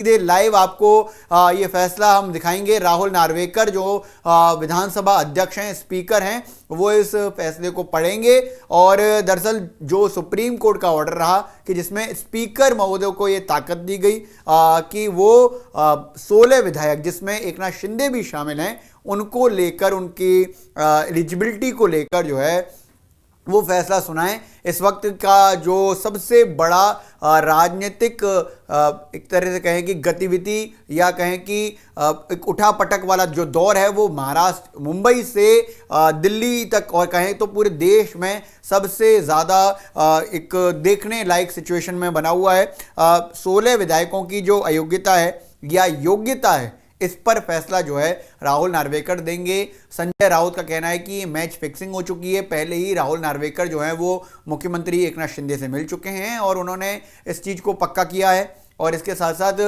सीधे लाइव आपको ये फैसला हम दिखाएंगे। राहुल नार्वेकर जो विधानसभा अध्यक्ष हैं, स्पीकर हैं, वो इस फैसले को पढ़ेंगे। और दरअसल जो सुप्रीम कोर्ट का ऑर्डर रहा कि जिसमें स्पीकर महोदय को ये ताकत दी गई कि वो 16 विधायक, जिसमें एकनाथ शिंदे भी शामिल हैं, उनको लेकर, उनकी एलिजिबिलिटी को लेकर जो है वो फैसला सुनाएं। इस वक्त का जो सबसे बड़ा राजनीतिक एक तरह से कहें कि गतिविधि या कहें कि एक उठापटक वाला जो दौर है वो महाराष्ट्र, मुंबई से दिल्ली तक और कहें तो पूरे देश में सबसे ज़्यादा एक देखने लायक सिचुएशन में बना हुआ है। 16 विधायकों की जो अयोग्यता है या योग्यता है, इस पर फैसला जो है राहुल नार्वेकर देंगे। संजय राउत का कहना है कि ये मैच फिक्सिंग हो चुकी है। पहले ही राहुल नार्वेकर जो है वो मुख्यमंत्री एकनाथ शिंदे से मिल चुके हैं और उन्होंने इस चीज़ को पक्का किया है। और इसके साथ साथ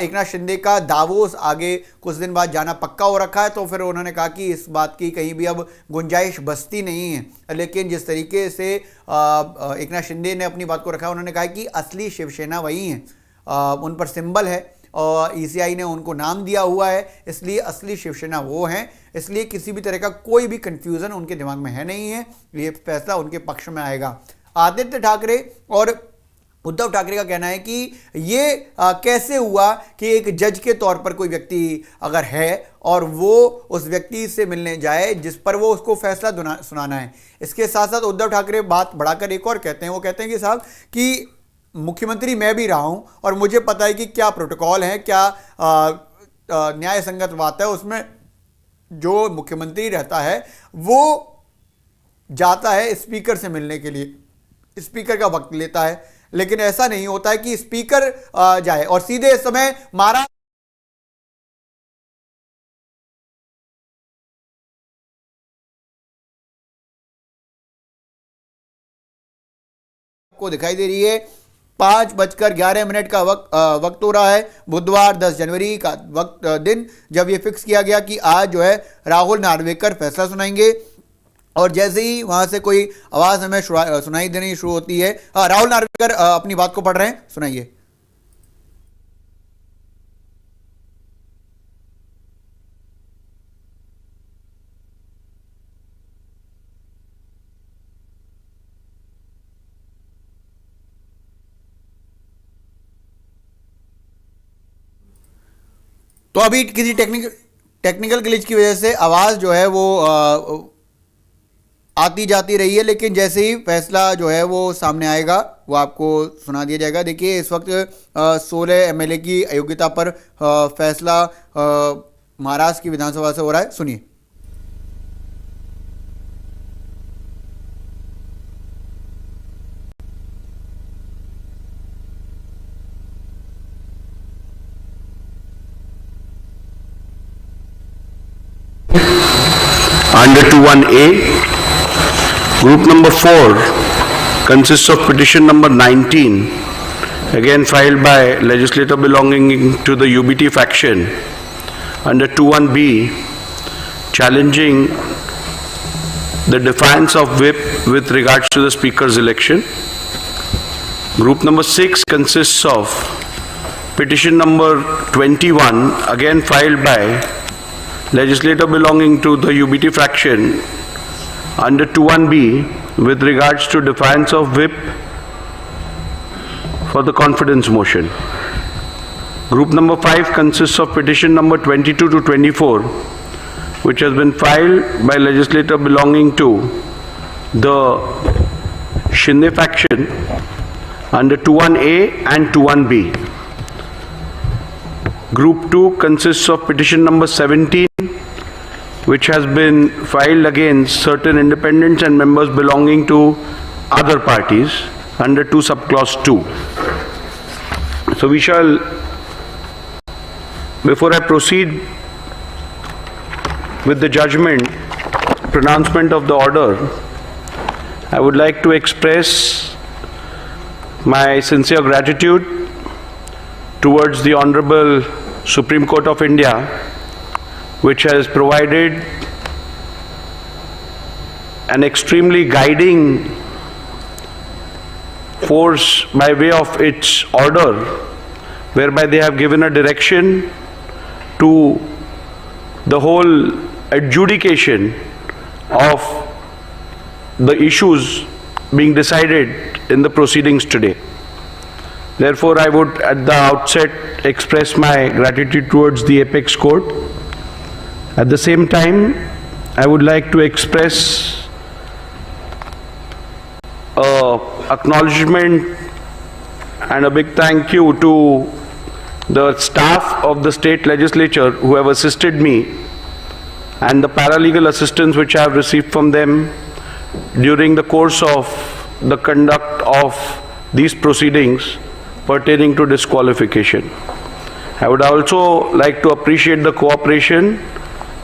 एकनाथ शिंदे का दावोस आगे कुछ दिन बाद जाना पक्का हो रखा है, तो फिर उन्होंने कहा कि इस बात की कहीं भी अब गुंजाइश बचती नहीं है। लेकिन जिस तरीके से एकनाथ शिंदे ने अपनी बात को रखा है, उन्होंने कहा कि असली शिवसेना वही है, उन पर सिंबल है और ईसीआई ने उनको नाम दिया हुआ है, इसलिए असली शिवसेना वो हैं। इसलिए किसी भी तरह का कोई भी कंफ्यूजन उनके दिमाग में है नहीं है। ये फैसला उनके पक्ष में आएगा। आदित्य ठाकरे और उद्धव ठाकरे का कहना है कि ये कैसे हुआ कि एक जज के तौर पर कोई व्यक्ति अगर है और वो उस व्यक्ति से मिलने जाए जिस पर वो उसको फैसला सुनाना है। इसके साथ साथ उद्धव ठाकरे बात बढ़ाकर एक और कहते हैं, वो कहते हैं कि साहब कि मुख्यमंत्री मैं भी रहा हूं और मुझे पता है कि क्या प्रोटोकॉल है, क्या न्याय संगत बात है। उसमें जो मुख्यमंत्री रहता है वो जाता है स्पीकर से मिलने के लिए, स्पीकर का वक्त लेता है, लेकिन ऐसा नहीं होता है कि स्पीकर जाए और सीधे इस समय महाराष्ट्र को दिखाई दे रही है। 5:11 का वक्त हो रहा है। बुधवार 10 जनवरी का दिन जब ये फिक्स किया गया कि आज जो है राहुल नार्वेकर फैसला सुनाएंगे। और जैसे ही वहां से कोई आवाज हमें सुनाई देनी शुरू होती है, राहुल नार्वेकर अपनी बात को पढ़ रहे हैं, सुनाइए। तो अभी किसी टेक्निकल ग्लिच की वजह से आवाज़ जो है वो आती जाती रही है, लेकिन जैसे ही फैसला जो है वो सामने आएगा वो आपको सुना दिया जाएगा। देखिए इस वक्त 16 एमएलए की अयोग्यता पर फैसला महाराष्ट्र की विधानसभा से हो रहा है, सुनिए। Under 21A, group number 4 consists of petition number 19, again filed by legislator belonging to the UBT faction. Under 21B, challenging the defiance of whip with regards to the speaker's election. Group number 6 consists of petition number 21, again filed by legislator belonging to the UBT faction under 21B with regards to defiance of whip for the confidence motion. Group number 5 consists of petition number 22 to 24 which has been filed by legislator belonging to the Shinde faction under 21A and 21B. Group 2 consists of petition number 17 which has been filed against certain independents and members belonging to other parties under 2 subclause 2. So we shall, before I proceed with the judgment, pronouncement of the order, I would like to express my sincere gratitude towards the Honorable Supreme Court of India, which has provided an extremely guiding force by way of its order whereby they have given a direction to the whole adjudication of the issues being decided in the proceedings today. Therefore, I would at the outset express my gratitude towards the Apex Court. At the same time, I would like to express acknowledgement and a big thank you to the staff of the state legislature who have assisted me and the paralegal assistance which I have received from them during the course of the conduct of these proceedings pertaining to disqualification. I would also like to appreciate the cooperation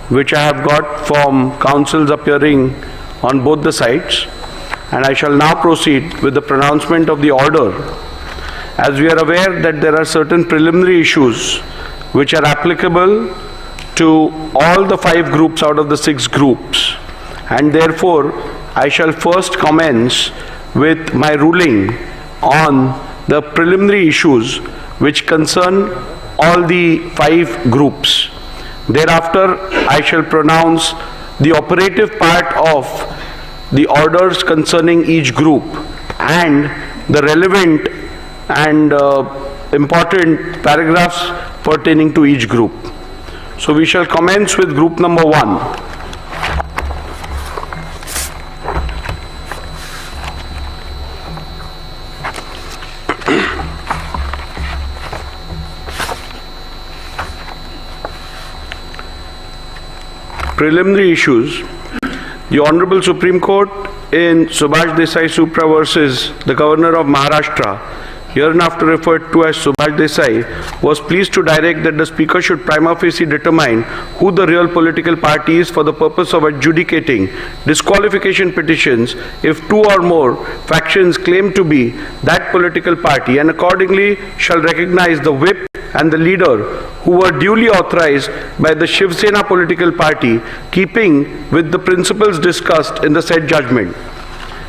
which I have got from counsels appearing on both the sides, and I shall now proceed with the pronouncement of the order. As we are aware that there are certain preliminary issues which are applicable to all the 5 groups out of the 6 groups, and therefore I shall first commence with my ruling on the preliminary issues which concern all the 5 groups. Thereafter, I shall pronounce the operative part of the orders concerning each group and the relevant and important paragraphs pertaining to each group. So we shall commence with group number 1. Preliminary issues. The Honorable Supreme Court in Subhash Desai Supra versus the Governor of Maharashtra, hereinafter referred to as Subhash Desai, was pleased to direct that the Speaker should prima facie determine who the real political party is for the purpose of adjudicating disqualification petitions if 2 or more factions claim to be that political party, and accordingly shall recognize the whip and the leader who were duly authorized by the Shiv Sena political party, keeping with the principles discussed in the said judgment.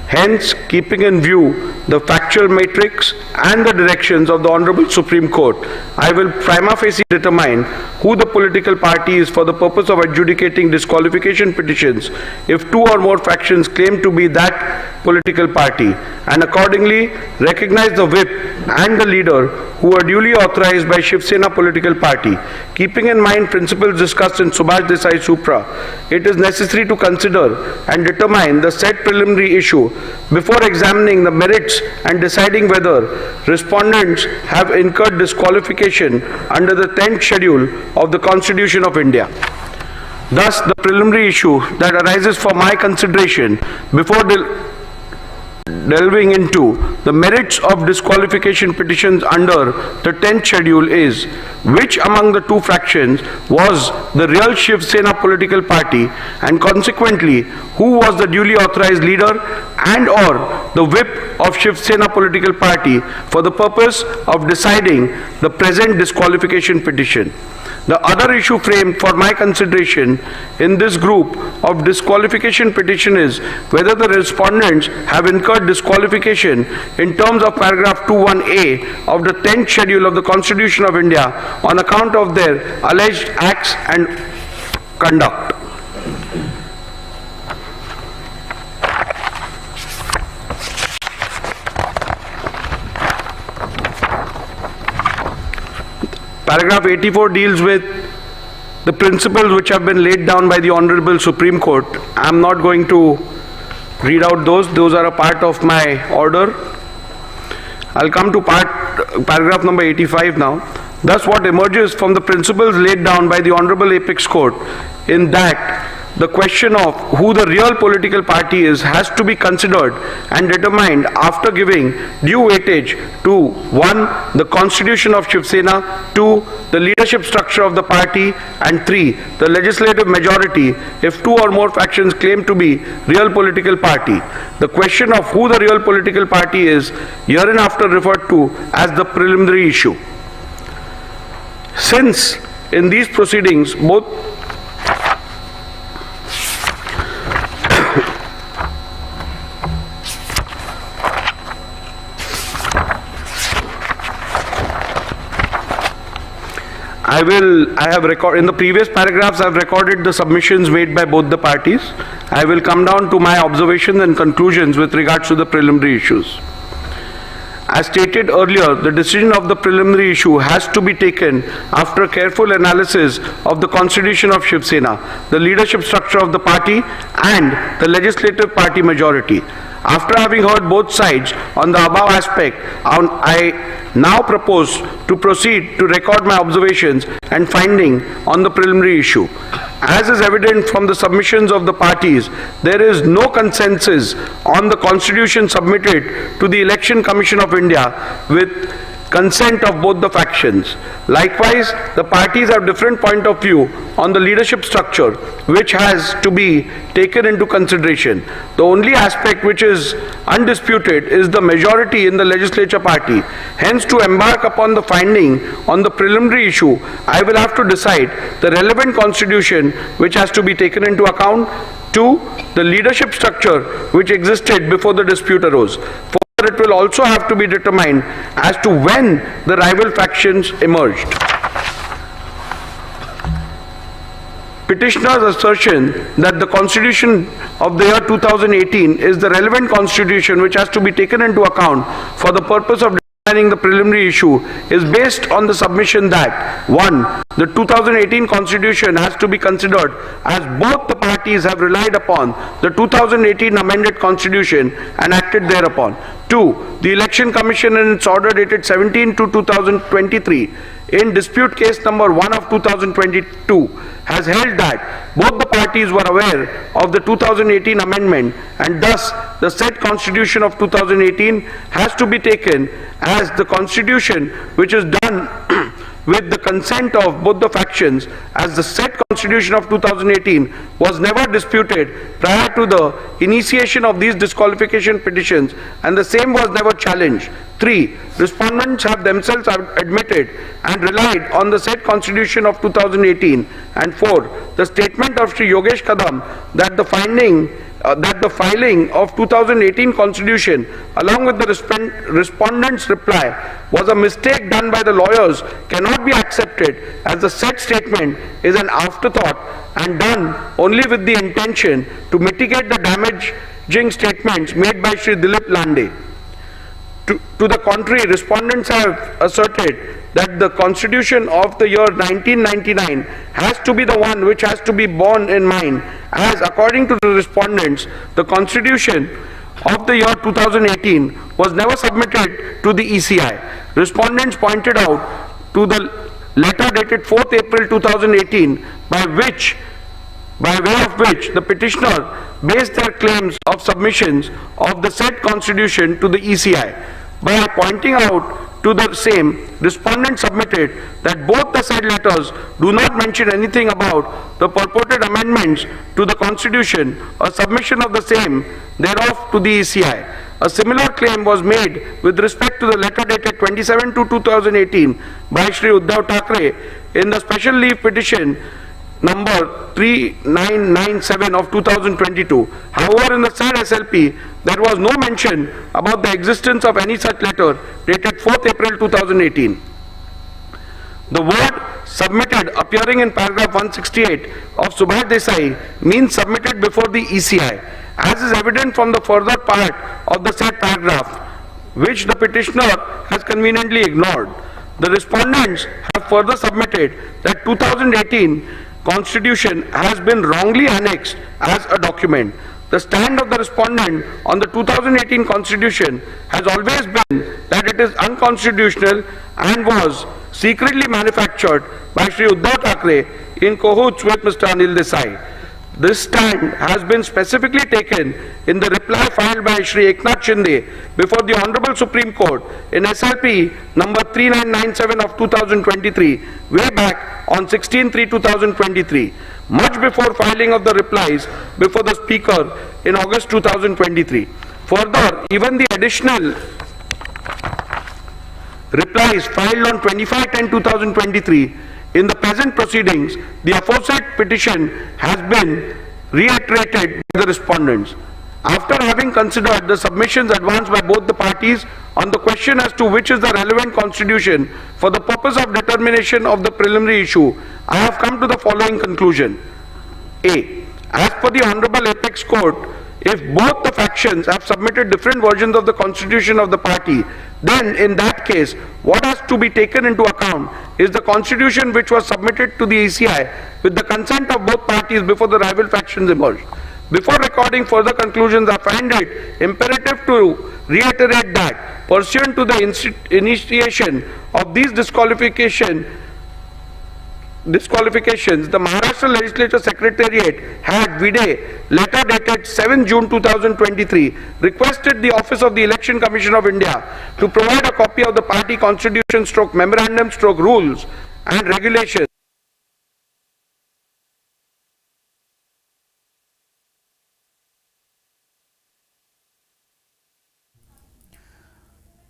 Hence, keeping in view the factual matrix and the directions of the Honorable Supreme Court, I will prima facie determine who the political party is for the purpose of adjudicating disqualification petitions if 2 or more factions claim to be that political party, and accordingly recognize the whip and the leader who are duly authorized by Shiv Sena political party. Keeping in mind principles discussed in Subhash Desai Supra, it is necessary to consider and determine the said preliminary issue before examining the merits and deciding whether respondents have incurred disqualification under the 10th schedule of the Constitution of India. Thus, the preliminary issue that arises for my consideration before delving into the merits of disqualification petitions under the 10th schedule is which among the 2 fractions was the real Shiv Sena political party, and consequently who was the duly authorized leader and or the whip of Shiv Sena political party for the purpose of deciding the present disqualification petition. The other issue framed for my consideration in this group of disqualification petition is whether the respondents have incurred disqualification in terms of paragraph 21A of the 10th schedule of the Constitution of India on account of their alleged acts and conduct. Paragraph 84 deals with the principles which have been laid down by the Honorable Supreme Court. I am not going to read out those are a part of my order. I'll come to paragraph number 85 now. Thus, what emerges from the principles laid down by the Honorable Apex Court in that the question of who the real political party is has to be considered and determined after giving due weightage to 1. the Constitution of Shiv Sena, 2. the leadership structure of the party, and 3. the legislative majority if 2 or more factions claim to be real political party. The question of who the real political party is hereinafter referred to as the preliminary issue. Since in these proceedings both in the previous paragraphs, I've recorded the submissions made by both the parties. I will come down to my observations and conclusions with regards to the preliminary issues. As stated earlier, the decision of the preliminary issue has to be taken after careful analysis of the constitution of Shiv Sena, the leadership structure of the party, and the legislative party majority. After having heard both sides on the above aspect, I now propose to proceed to record my observations and finding on the preliminary issue. As is evident from the submissions of the parties, there is no consensus on the constitution submitted to the Election Commission of India with consent of both the factions. Likewise, the parties have different point of view on the leadership structure, which has to be taken into consideration. The only aspect which is undisputed is the majority in the legislature party. Hence, to embark upon the finding on the preliminary issue, I will have to decide the relevant constitution which has to be taken into account. 2. The leadership structure which existed before the dispute arose. It will also have to be determined as to when the rival factions emerged. Petitioner's assertion that the constitution of the year 2018 is the relevant constitution which has to be taken into account for the purpose of determining the preliminary issue is based on the submission that 1. The 2018 constitution has to be considered as both the parties have relied upon the 2018 amended constitution and acted thereupon. 2. The Election Commission in its order dated 17/2/2023 in dispute case number 1 of 2022 has held that both the parties were aware of the 2018 amendment, and thus the said constitution of 2018 has to be taken as the constitution which is done with the consent of both the factions, as the said constitution of 2018 was never disputed prior to the initiation of these disqualification petitions, and the same was never challenged. 3. Respondents have themselves admitted and relied on the said constitution of 2018. And 4. The statement of Sri Yogesh Kadam that the filing of 2018 constitution along with the respondent's reply was a mistake done by the lawyers cannot be accepted, as the said statement is an afterthought and done only with the intention to mitigate the damaging statements made by Sri Dilip Lande. To the contrary, respondents have asserted that the constitution of the year 1999 has to be the one which has to be borne in mind, as according to the respondents, the constitution of the year 2018 was never submitted to the ECI. Respondents pointed out to the letter dated 4th April 2018 by way of which the petitioner based their claims of submissions of the said constitution to the ECI. By pointing out to the same, respondents submitted that both the said letters do not mention anything about the purported amendments to the constitution or submission of the same thereof to the ECI. A similar claim was made with respect to the letter dated 27/2/2018 by Shri Uddhav Thackeray in the special leave petition number 3997 of 2022. However, in the said SLP, there was no mention about the existence of any such letter dated 4th April 2018. The word submitted appearing in paragraph 168 of Subhash Desai means submitted before the ECI, as is evident from the further part of the said paragraph, which the petitioner has conveniently ignored. The respondents have further submitted that 2018 Constitution has been wrongly annexed as a document. The stand of the respondent on the 2018 Constitution has always been that it is unconstitutional and was secretly manufactured by Shri Uddhav Thackeray in cahoots with Mr. Anil Desai. This stand has been specifically taken in the reply filed by Shri Eknath Shinde before the Honorable Supreme Court in SLP number 3997 of 2023, way back on 16/3/2023, much before filing of the replies before the Speaker in August 2023. Further, even the additional replies filed on 25/10/2023 in the present proceedings, the aforesaid petition has been reiterated by the respondents. After having considered the submissions advanced by both the parties on the question as to which is the relevant constitution for the purpose of determination of the preliminary issue, I have come to the following conclusion. A. As per the Honorable Apex Court, if both the factions have submitted different versions of the constitution of the party, then in that case, what has to be taken into account is the constitution which was submitted to the ECI with the consent of both parties before the rival factions emerged. Before recording further conclusions, I find it imperative to reiterate that pursuant to the initiation of these disqualifications, the Maharashtra Legislature Secretariat had vide letter dated 7 June 2023 requested the Office of the Election Commission of India to provide a copy of the party constitution / memorandum / rules and regulations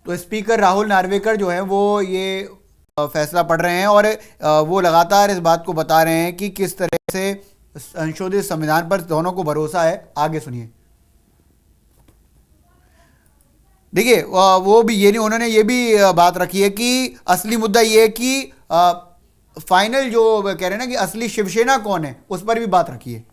तो speaker Rahul Narvekar जो है वो ये फैसला पढ़ रहे हैं और वो लगातार इस बात को बता रहे हैं कि किस तरह से संशोधित संविधान पर दोनों को भरोसा है। आगे सुनिए। देखिए वो भी ये नहीं, उन्होंने ये भी बात रखी है कि असली मुद्दा ये है कि फाइनल जो कह रहे हैं ना कि असली शिवसेना कौन है, उस पर भी बात रखी है।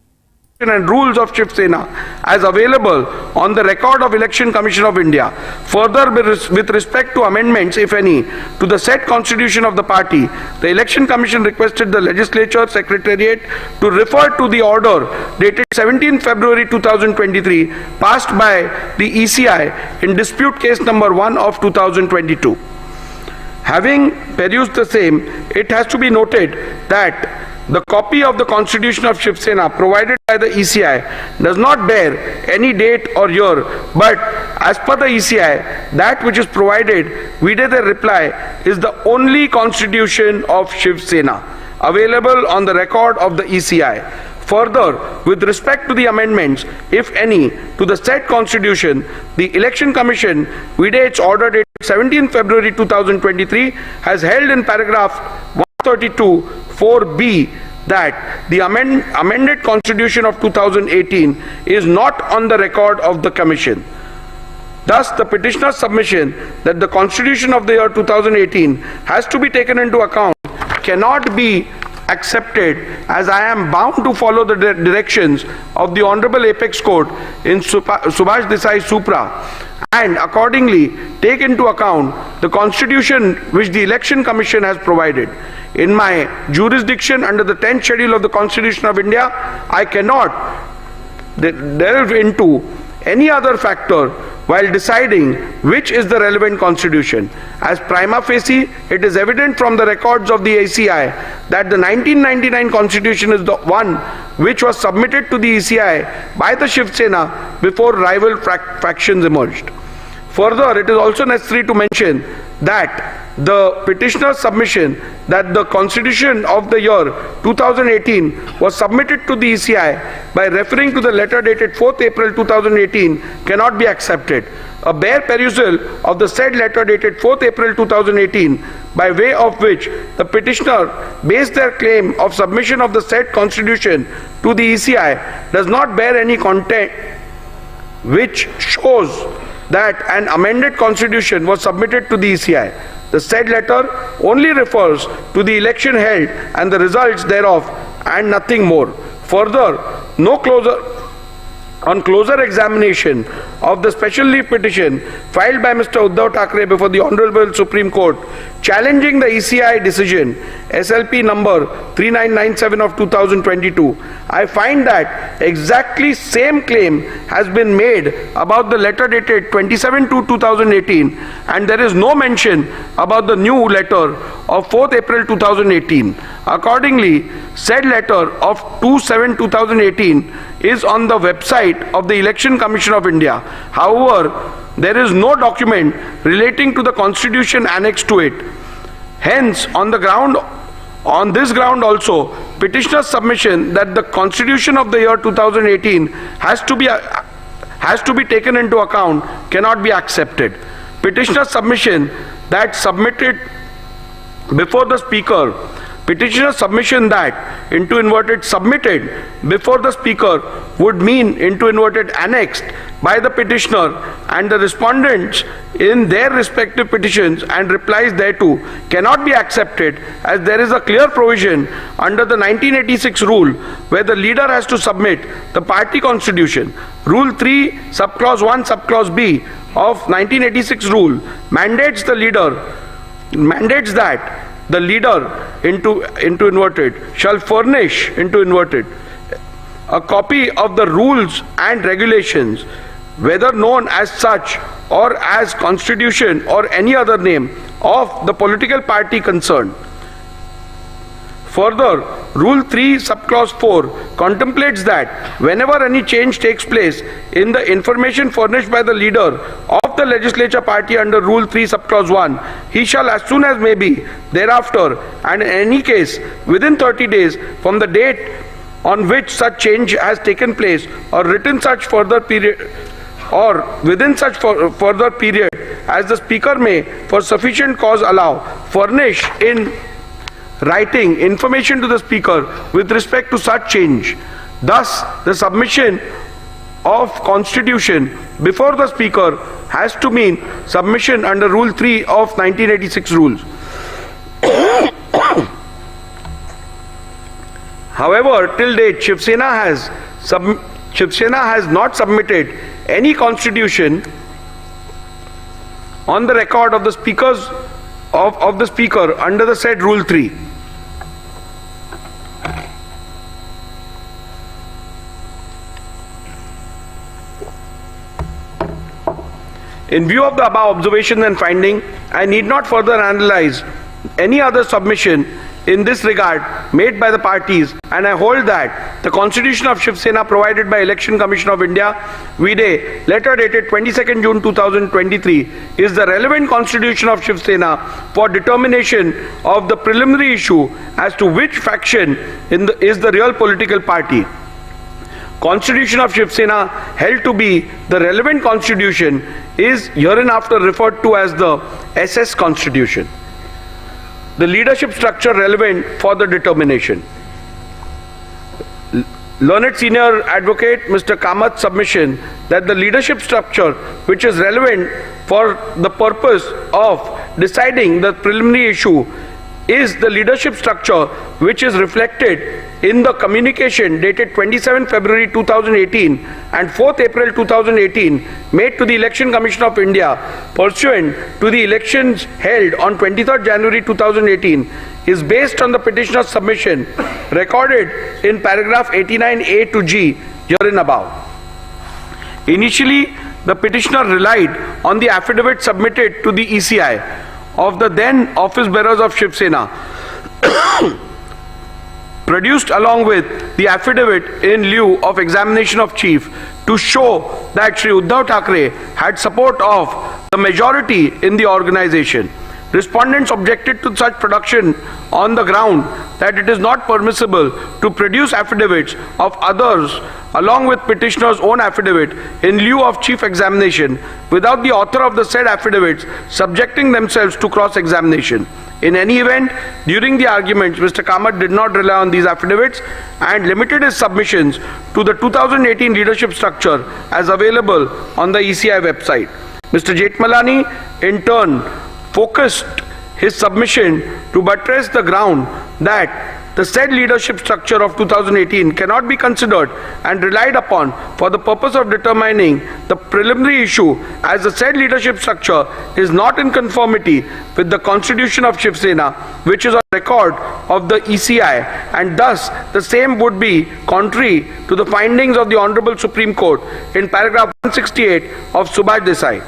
and rules of Shiv Sena as available on the record of Election Commission of India. Further, with respect to amendments, if any, to the said constitution of the party, the Election Commission requested the Legislature Secretariat to refer to the order dated 17 February 2023 passed by the ECI in dispute case number 1 of 2022. Having perused the same, it has to be noted that the copy of the constitution of Shiv Sena provided by the ECI does not bear any date or year, but as per the ECI, that which is provided vide their reply is the only constitution of Shiv Sena available on the record of the ECI. Further, with respect to the amendments, if any, to the said constitution, the Election Commission, vide its order dated 17 February 2023, has held in paragraph 132 4b that the amended constitution of 2018 is not on the record of the Commission. Thus, the petitioner's submission that the constitution of the year 2018 has to be taken into account cannot be accepted, as I am bound to follow the directions of the Honorable Apex Court in Subhash Desai Supra, and accordingly take into account the constitution which the Election Commission has provided. In my jurisdiction under the 10th schedule of the Constitution of India, I cannot delve into any other factor while deciding which is the relevant constitution. As prima facie, it is evident from the records of the ACI that the 1999 constitution is the one which was submitted to the ECI by the Shiv Sena before rival factions emerged. Further, it is also necessary to mention that the petitioner's submission that the constitution of the year 2018 was submitted to the ECI by referring to the letter dated 4th April 2018 cannot be accepted. A bare perusal of the said letter dated 4th April 2018, by way of which the petitioner based their claim of submission of the said constitution to the ECI, does not bear any content which shows that an amended constitution was submitted to the ECI. The said letter only refers to the election held and the results thereof, and nothing more. Further, on closer examination of the special leave petition filed by Mr. Uddhav Thackeray before the Honorable Supreme Court, challenging the ECI decision SLP number 3997 of 2022, I find that exactly same claim has been made about the letter dated 27/2/2018, and there is no mention about the new letter of 4th April 2018. Accordingly, said letter of 2/7/2018 is on the website of the Election Commission of India. However, there is no document relating to the constitution annexed to it. Hence, on this ground also, petitioner's submission that the constitution of the year 2018 has to be taken into account cannot be accepted. Petitioner's submission that submitted before the Speaker Petitioner's submission that into inverted submitted before the speaker would mean into inverted annexed by the petitioner and the respondents in their respective petitions and replies thereto cannot be accepted, as there is a clear provision under the 1986 rule where the leader has to submit the party constitution. Rule 3 subclause 1 subclause B of 1986 rule mandates that the leader into inverted shall furnish into inverted a copy of the rules and regulations, whether known as such or as constitution or any other name, of the political party concerned. Further, Rule 3 subclause 4 contemplates that whenever any change takes place in the information furnished by the leader of the legislature party under Rule 3 subclause 1, he shall as soon as may be thereafter, and in any case within 30 days from the date on which such change has taken place, or written such further period, or within such further period as the speaker may for sufficient cause allow, furnish in writing information to the speaker with respect to such change. Thus, the submission of constitution before the speaker has to mean submission under Rule 3 of 1986 rules. However, till date, Shiv Sena has not submitted any constitution on the record of the speakers of the speaker under the said Rule 3. In view of the above observation and finding, I need not further analyze any other submission in this regard made by the parties, and I hold that the Constitution of Shiv Sena provided by Election Commission of India, VDA, letter dated 22nd June 2023, is the relevant Constitution of Shiv Sena for determination of the preliminary issue as to which faction is the real political party. Constitution of Shiv Sena held to be the relevant constitution is hereinafter referred to as the SS Constitution. The leadership structure relevant for the determination. Learned Senior Advocate Mr. Kamath's submission that the leadership structure which is relevant for the purpose of deciding the preliminary issue is the leadership structure which is reflected in the communication dated 27 February 2018 and 4th April 2018 made to the Election Commission of India pursuant to the elections held on 23rd January 2018 is based on the petitioner's submission recorded in paragraph 89A to G herein above. Initially, the petitioner relied on the affidavit submitted to the ECI of the then office bearers of Shiv Sena produced along with the affidavit in lieu of examination of chief to show that Shri Uddhav Thackeray had support of the majority in the organization. Respondents objected to such production on the ground that it is not permissible to produce affidavits of others along with petitioner's own affidavit in lieu of chief examination without the author of the said affidavits subjecting themselves to cross-examination. In any event, during the arguments, Mr. Kamath did not rely on these affidavits and limited his submissions to the 2018 leadership structure as available on the ECI website. Mr. Jethmalani, in turn, focused his submission to buttress the ground that the said leadership structure of 2018 cannot be considered and relied upon for the purpose of determining the preliminary issue, as the said leadership structure is not in conformity with the Constitution of Shiv Sena, which is on record of the ECI, and thus the same would be contrary to the findings of the Honorable Supreme Court in paragraph 168 of Subhash Desai.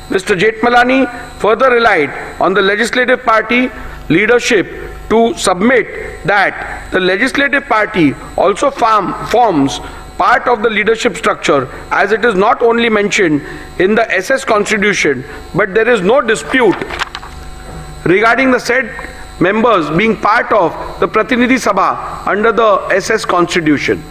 Mr. Jethmalani further relied on the legislative party leadership to submit that the legislative party also forms part of the leadership structure, as it is not only mentioned in the SS Constitution, but there is no dispute regarding the said members being part of the Pratinidhi Sabha under the SS Constitution.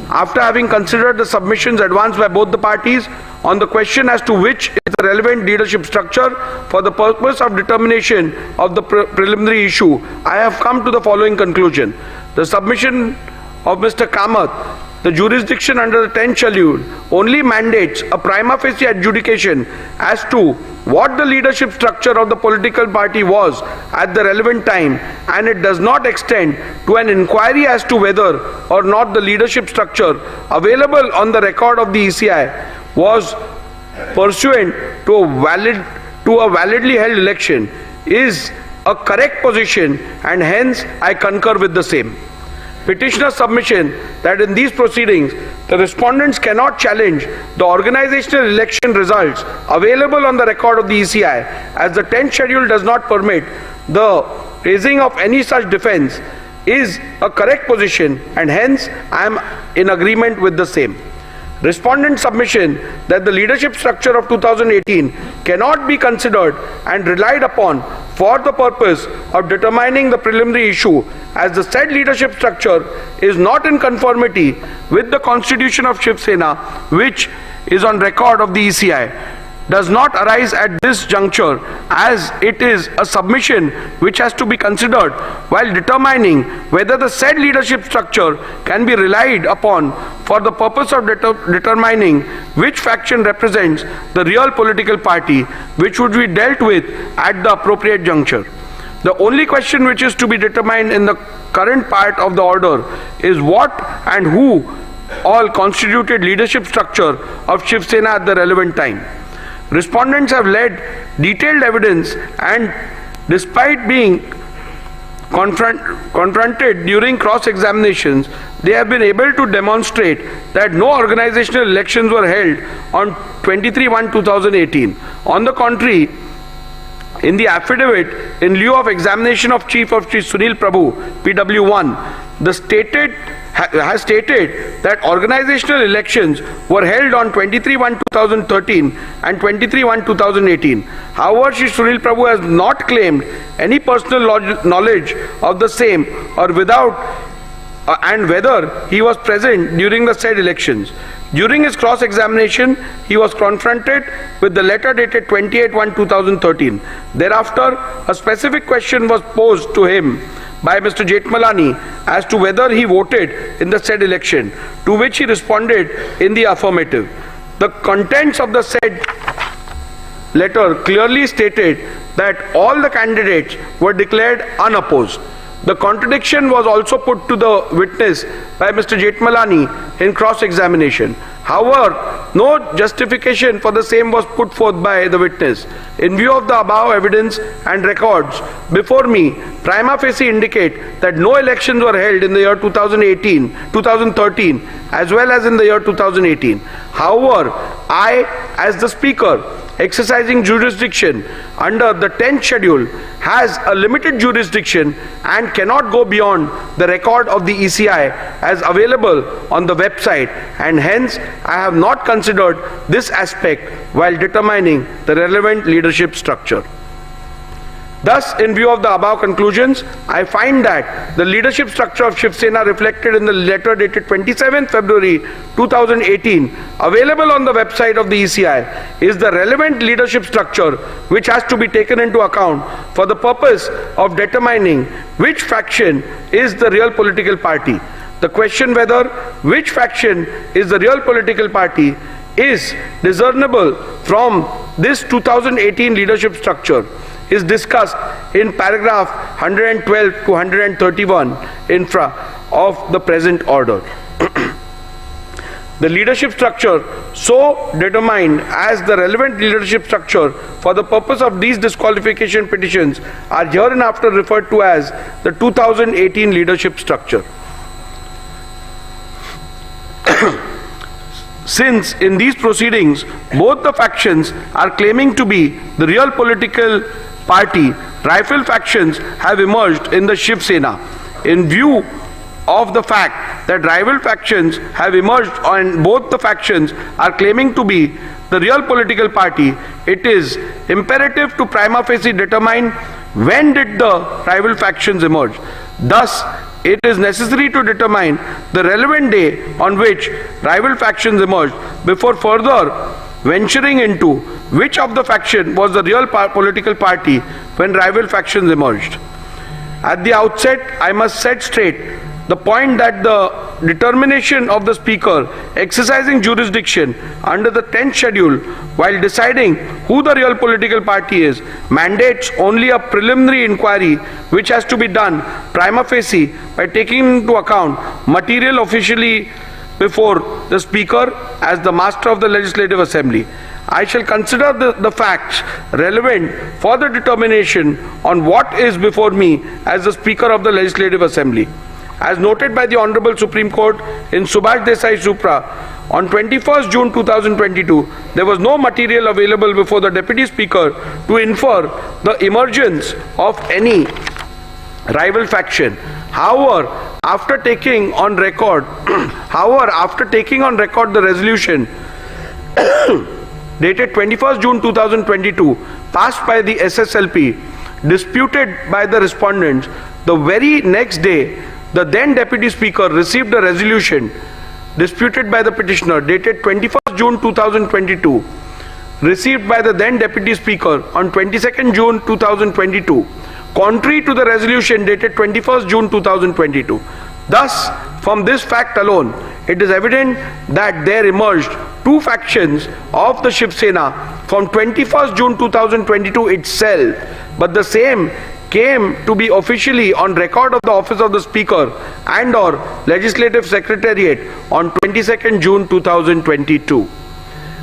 After having considered the submissions advanced by both the parties, on the question as to which is the relevant leadership structure for the purpose of determination of the preliminary issue, I have come to the following conclusion. The submission of Mr. Kamath, the jurisdiction under the 10th schedule only mandates a prima facie adjudication as to what the leadership structure of the political party was at the relevant time, and it does not extend to an inquiry as to whether or not the leadership structure available on the record of the ECI was pursuant to a validly held election is a correct position, and hence I concur with the same. Petitioner's submission that in these proceedings the respondents cannot challenge the organizational election results available on the record of the ECI, as the 10th schedule does not permit the raising of any such defense, is a correct position, and hence I am in agreement with the same. Respondent submission that the leadership structure of 2018 cannot be considered and relied upon for the purpose of determining the preliminary issue, as the said leadership structure is not in conformity with the constitution of Shiv Sena, which is on record of the ECI, does not arise at this juncture, as it is a submission which has to be considered while determining whether the said leadership structure can be relied upon for the purpose of determining which faction represents the real political party, which would be dealt with at the appropriate juncture. The only question which is to be determined in the current part of the order is what and who all constituted leadership structure of Shiv Sena at the relevant time. Respondents have led detailed evidence, and despite being confronted during cross-examinations, they have been able to demonstrate that no organizational elections were held on 23/1/2018. On the contrary, in the affidavit, in lieu of examination of Chief of Shri Sunil Prabhu, PW1, has stated that organizational elections were held on 23/1/2013 and 23/1/2018. However, Shri Sunil Prabhu has not claimed any personal knowledge of the same or and whether he was present during the said elections. During his cross-examination, he was confronted with the letter dated 28/1/2013. Thereafter, a specific question was posed to him by Mr. Jetmalani as to whether he voted in the said election, to which he responded in the affirmative. The contents of the said letter clearly stated that all the candidates were declared unopposed. The contradiction was also put to the witness by Mr. Jetmalani in cross-examination. However, no justification for the same was put forth by the witness. In view of the above evidence and records before me, prima facie indicate that no elections were held in the year 2013 as well as in the year 2018. However, I, as the Speaker, exercising jurisdiction under the 10th schedule, has a limited jurisdiction and cannot go beyond the record of the ECI as available on the website, and hence I have not considered this aspect while determining the relevant leadership structure. Thus, in view of the above conclusions, I find that the leadership structure of Shiv Sena reflected in the letter dated 27th February 2018, available on the website of the ECI, is the relevant leadership structure which has to be taken into account for the purpose of determining which faction is the real political party. The question whether which faction is the real political party is discernible from this 2018 leadership structure is discussed in paragraph 112 to 131 infra of the present order. The leadership structure so determined as the relevant leadership structure for the purpose of these disqualification petitions are hereinafter referred to as the 2018 leadership structure. Since in these proceedings both the factions are claiming to be the real political party, rival factions have emerged in the Shiv Sena. In view of the fact that rival factions have emerged and both the factions are claiming to be the real political party, it is imperative to prima facie determine when did the rival factions emerge. Thus, it is necessary to determine the relevant day on which rival factions emerged before further venturing into which of the faction was the real political party when rival factions emerged. At the outset, I must set straight the point that the determination of the Speaker exercising jurisdiction under the 10th schedule while deciding who the real political party is mandates only a preliminary inquiry which has to be done prima facie by taking into account material officially before the Speaker as the master of the Legislative Assembly. I shall consider the facts relevant for the determination on what is before me as the Speaker of the Legislative Assembly. As noted by the Honorable Supreme Court in Subhash Desai Supra, on 21st June 2022, there was no material available before the Deputy Speaker to infer the emergence of any rival faction. However, after taking on record the resolution dated 21st June 2022 passed by the SSLP, disputed by the respondents, the very next day, the then Deputy Speaker received a resolution disputed by the petitioner dated 21st June 2022, received by the then Deputy Speaker on 22nd June 2022, contrary to the resolution dated 21st June 2022. Thus, from this fact alone, it is evident that there emerged two factions of the Shiv Sena from 21st June 2022 itself, but the same came to be officially on record of the office of the Speaker and or Legislative Secretariat on 22nd June 2022.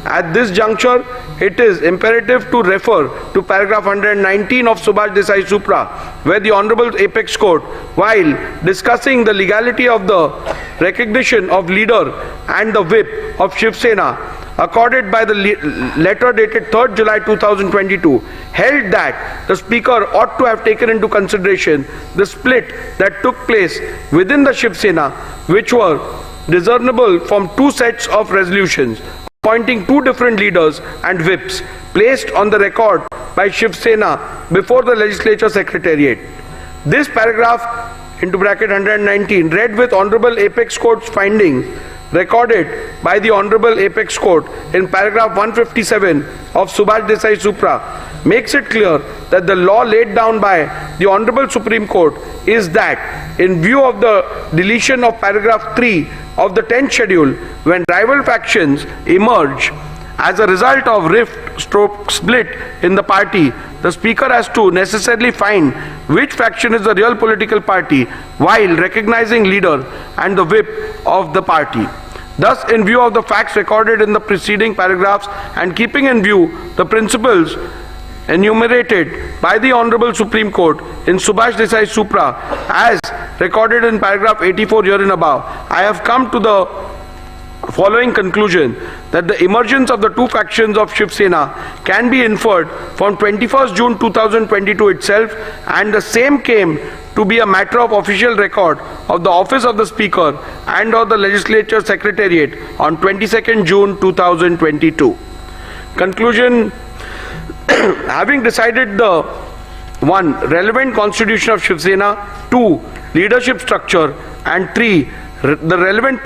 At this juncture, it is imperative to refer to paragraph 119 of Subhash Desai Supra, where the Honorable Apex Court, while discussing the legality of the recognition of leader and the whip of Shiv Sena accorded by the letter dated 3rd July 2022, held that the Speaker ought to have taken into consideration the split that took place within the Shiv Sena, which were discernible from two sets of resolutions appointing two different leaders and whips placed on the record by Shiv Sena before the Legislature Secretariat. This paragraph into bracket 119 read with Honorable Apex Court's findings recorded by the Honorable Apex Court in paragraph 157 of Subhash Desai Supra makes it clear that the law laid down by the Honorable Supreme Court is that in view of the deletion of paragraph 3 of the 10th schedule, when rival factions emerge as a result of rift/split in the party, the Speaker has to necessarily find which faction is the real political party while recognizing leader and the whip of the party. Thus, in view of the facts recorded in the preceding paragraphs and keeping in view the principles enumerated by the Honorable Supreme Court in Subhash Desai Supra as recorded in paragraph 84 herein above, I have come to the following conclusion that the emergence of the two factions of Shiv Sena can be inferred from 21st June 2022 itself, and the same came to be a matter of official record of the office of the Speaker and of the Legislature Secretariat on 22nd June 2022. Conclusion: having decided the 1. relevant constitution of Shiv Sena, 2. leadership structure, and 3. the relevant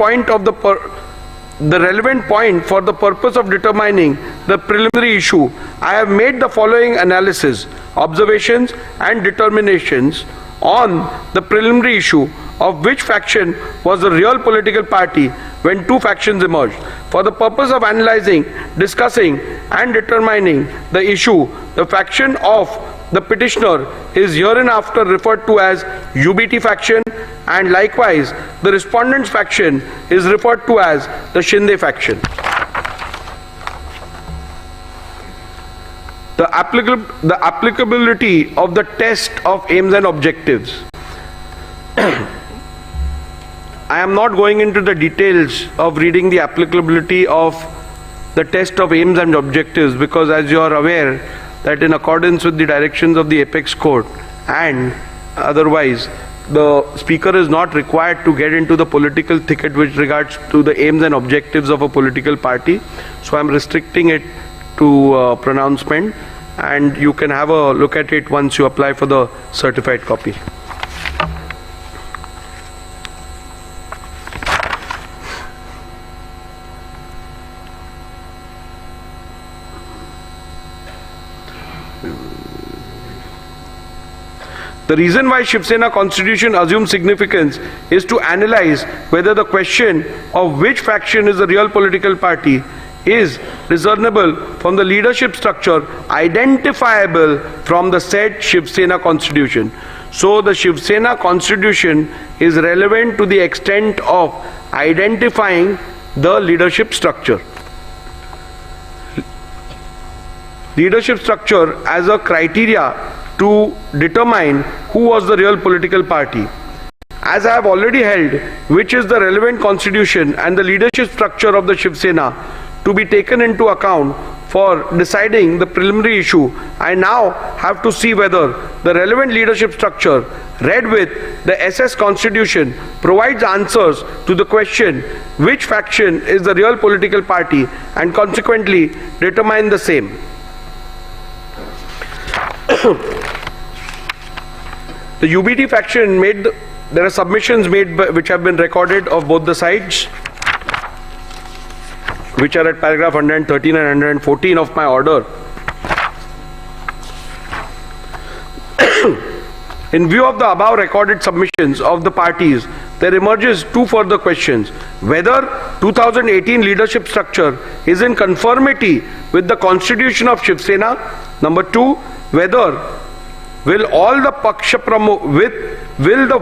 point for the purpose of determining the preliminary issue, I have made the following analysis, observations and determinations on the preliminary issue of which faction was the real political party when two factions emerged. For the purpose of analyzing, discussing and determining the issue, the faction of the petitioner is hereinafter referred to as UBT faction, and likewise the respondent's faction is referred to as the Shinde faction. The applicability of the test of aims and objectives. I am not going into the details of reading the applicability of the test of aims and objectives, because as you are aware that in accordance with the directions of the Apex Court and otherwise, the Speaker is not required to get into the political thicket with regards to the aims and objectives of a political party. So I am restricting it to pronouncement, and you can have a look at it once you apply for the certified copy. The reason why Shiv Sena constitution assumes significance is to analyze whether the question of which faction is the real political party is discernible from the leadership structure identifiable from the said Shiv Sena constitution. So the Shiv Sena constitution is relevant to the extent of identifying the leadership structure. Leadership structure as a criteria to determine who was the real political party. As I have already held, which is the relevant constitution and the leadership structure of the Shiv Sena to be taken into account for deciding the preliminary issue, I now have to see whether the relevant leadership structure read with the SS constitution provides answers to the question which faction is the real political party and consequently determine the same. The UBT faction there are submissions made which have been recorded of both the sides, which are at paragraph 113 and 114 of my order. In view of the above recorded submissions of the parties, there emerges two further questions: whether 2018 leadership structure is in conformity with the constitution of Shiv Sena. Number two, whether will all the Paksha Pramukh will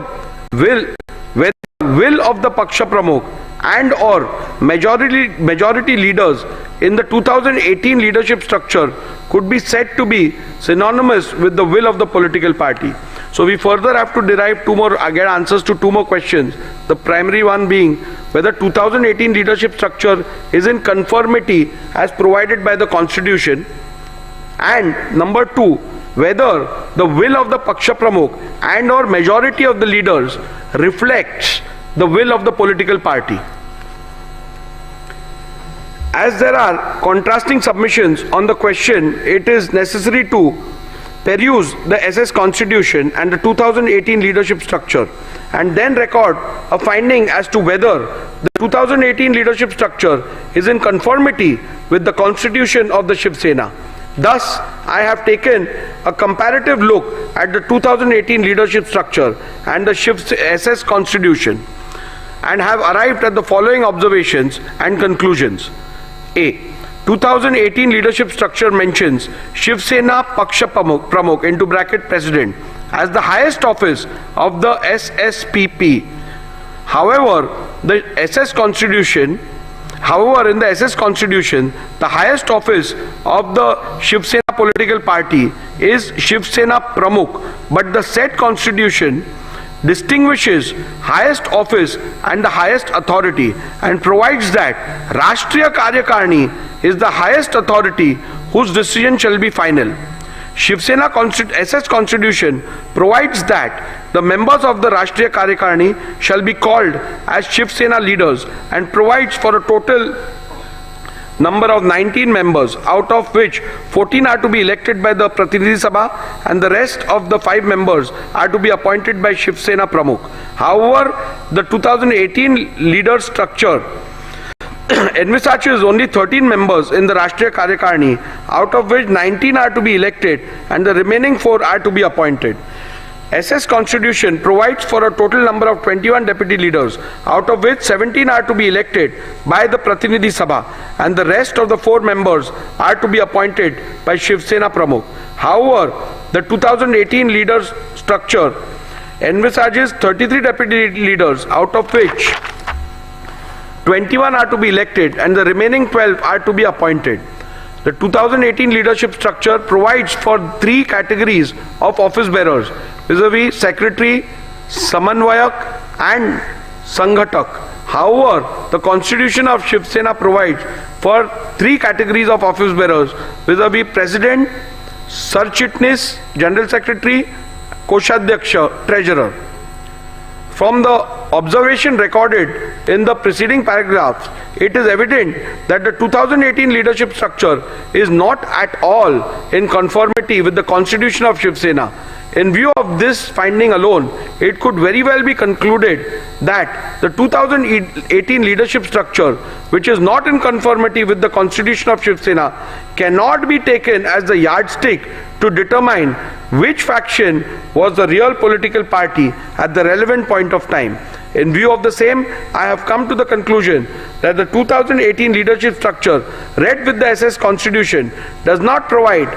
of the Paksha Pramukh and or majority leaders in the 2018 leadership structure could be said to be synonymous with the will of the political party. So we further have to derive get answers to two more questions. The primary one being whether 2018 leadership structure is in conformity as provided by the constitution, and number two, whether the will of the Paksha Pramukh and or majority of the leaders reflects the will of the political party. As there are contrasting submissions on the question, it is necessary to peruse the SS constitution and the 2018 leadership structure and then record a finding as to whether the 2018 leadership structure is in conformity with the constitution of the Shiv Sena. Thus, I have taken a comparative look at the 2018 leadership structure and the SS constitution and have arrived at the following observations and conclusions. A. 2018 leadership structure mentions Shiv Sena Paksha Pramukh into bracket president as the highest office of the SSPP. However, in the SS constitution, the highest office of the Shiv Sena political party is Shiv Sena Pramukh, but the said constitution distinguishes highest office and the highest authority and provides that Rashtriya Karyakarni is the highest authority whose decision shall be final. Shiv Sena SS constitution provides that the members of the Rashtriya Karyakarni shall be called as Shiv Sena leaders and provides for a total number of 19 members, out of which 14 are to be elected by the Pratinidhi Sabha and the rest of the 5 members are to be appointed by Shiv Sena Pramukh. However, the 2018 leader structure envisages only 13 members in the Rashtriya Karyakarni, out of which 19 are to be elected and the remaining 4 are to be appointed. SS Constitution provides for a total number of 21 deputy leaders, out of which 17 are to be elected by the Pratinidhi Sabha and the rest of the 4 members are to be appointed by Shiv Sena Pramukh. However, the 2018 leaders structure envisages 33 deputy leaders, out of which 21 are to be elected and the remaining 12 are to be appointed. The 2018 leadership structure provides for 3 categories of office bearers, vis-a-vis secretary, samanvayak and sanghatak. However, the constitution of Shiv Sena provides for 3 categories of office bearers, vis-a-vis president, sarchitnis, general secretary, koshadhyaksha, treasurer. From the observation recorded in the preceding paragraphs, it is evident that the 2018 leadership structure is not at all in conformity with the constitution of Shiv Sena. In view of this finding alone, it could very well be concluded that the 2018 leadership structure, which is not in conformity with the constitution of Shiv Sena, cannot be taken as the yardstick to determine which faction was the real political party at the relevant point of time. In view of the same, I have come to the conclusion that the 2018 leadership structure read with the SS Constitution does not provide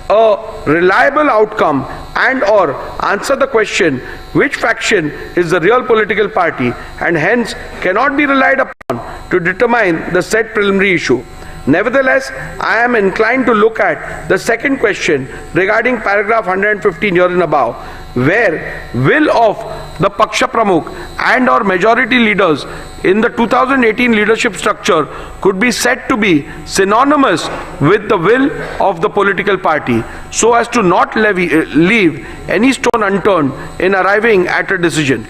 a reliable outcome and or answer the question which faction is the real political party, and hence cannot be relied upon to determine the said preliminary issue. Nevertheless, I am inclined to look at the second question regarding paragraph 115 herein above, where will of the Paksha Pramukh and or majority leaders in the 2018 leadership structure could be said to be synonymous with the will of the political party, so as to not leave any stone unturned in arriving at a decision.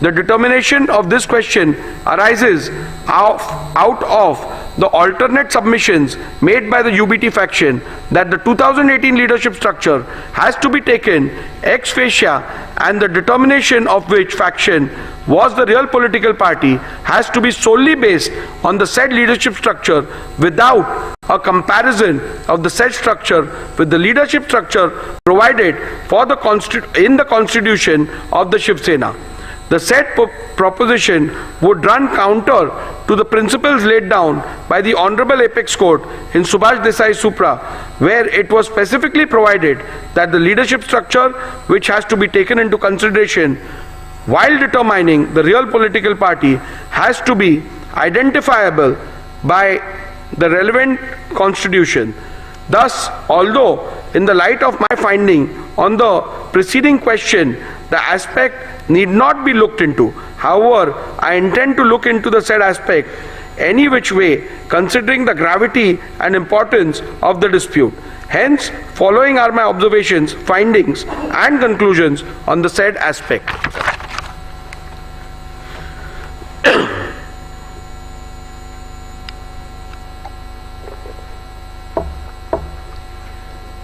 The determination of this question arises out of the alternate submissions made by the UBT faction that the 2018 leadership structure has to be taken ex facie, and the determination of which faction was the real political party has to be solely based on the said leadership structure without a comparison of the said structure with the leadership structure provided for in the constitution of the Shiv Sena. The said proposition would run counter to the principles laid down by the Honorable Apex Court in Subhash Desai Supra, where it was specifically provided that the leadership structure which has to be taken into consideration while determining the real political party has to be identifiable by the relevant constitution. Thus, although in the light of my finding on the preceding question, the aspect need not be looked into, however, I intend to look into the said aspect any which way, considering the gravity and importance of the dispute. Hence, following are my observations, findings and conclusions on the said aspect.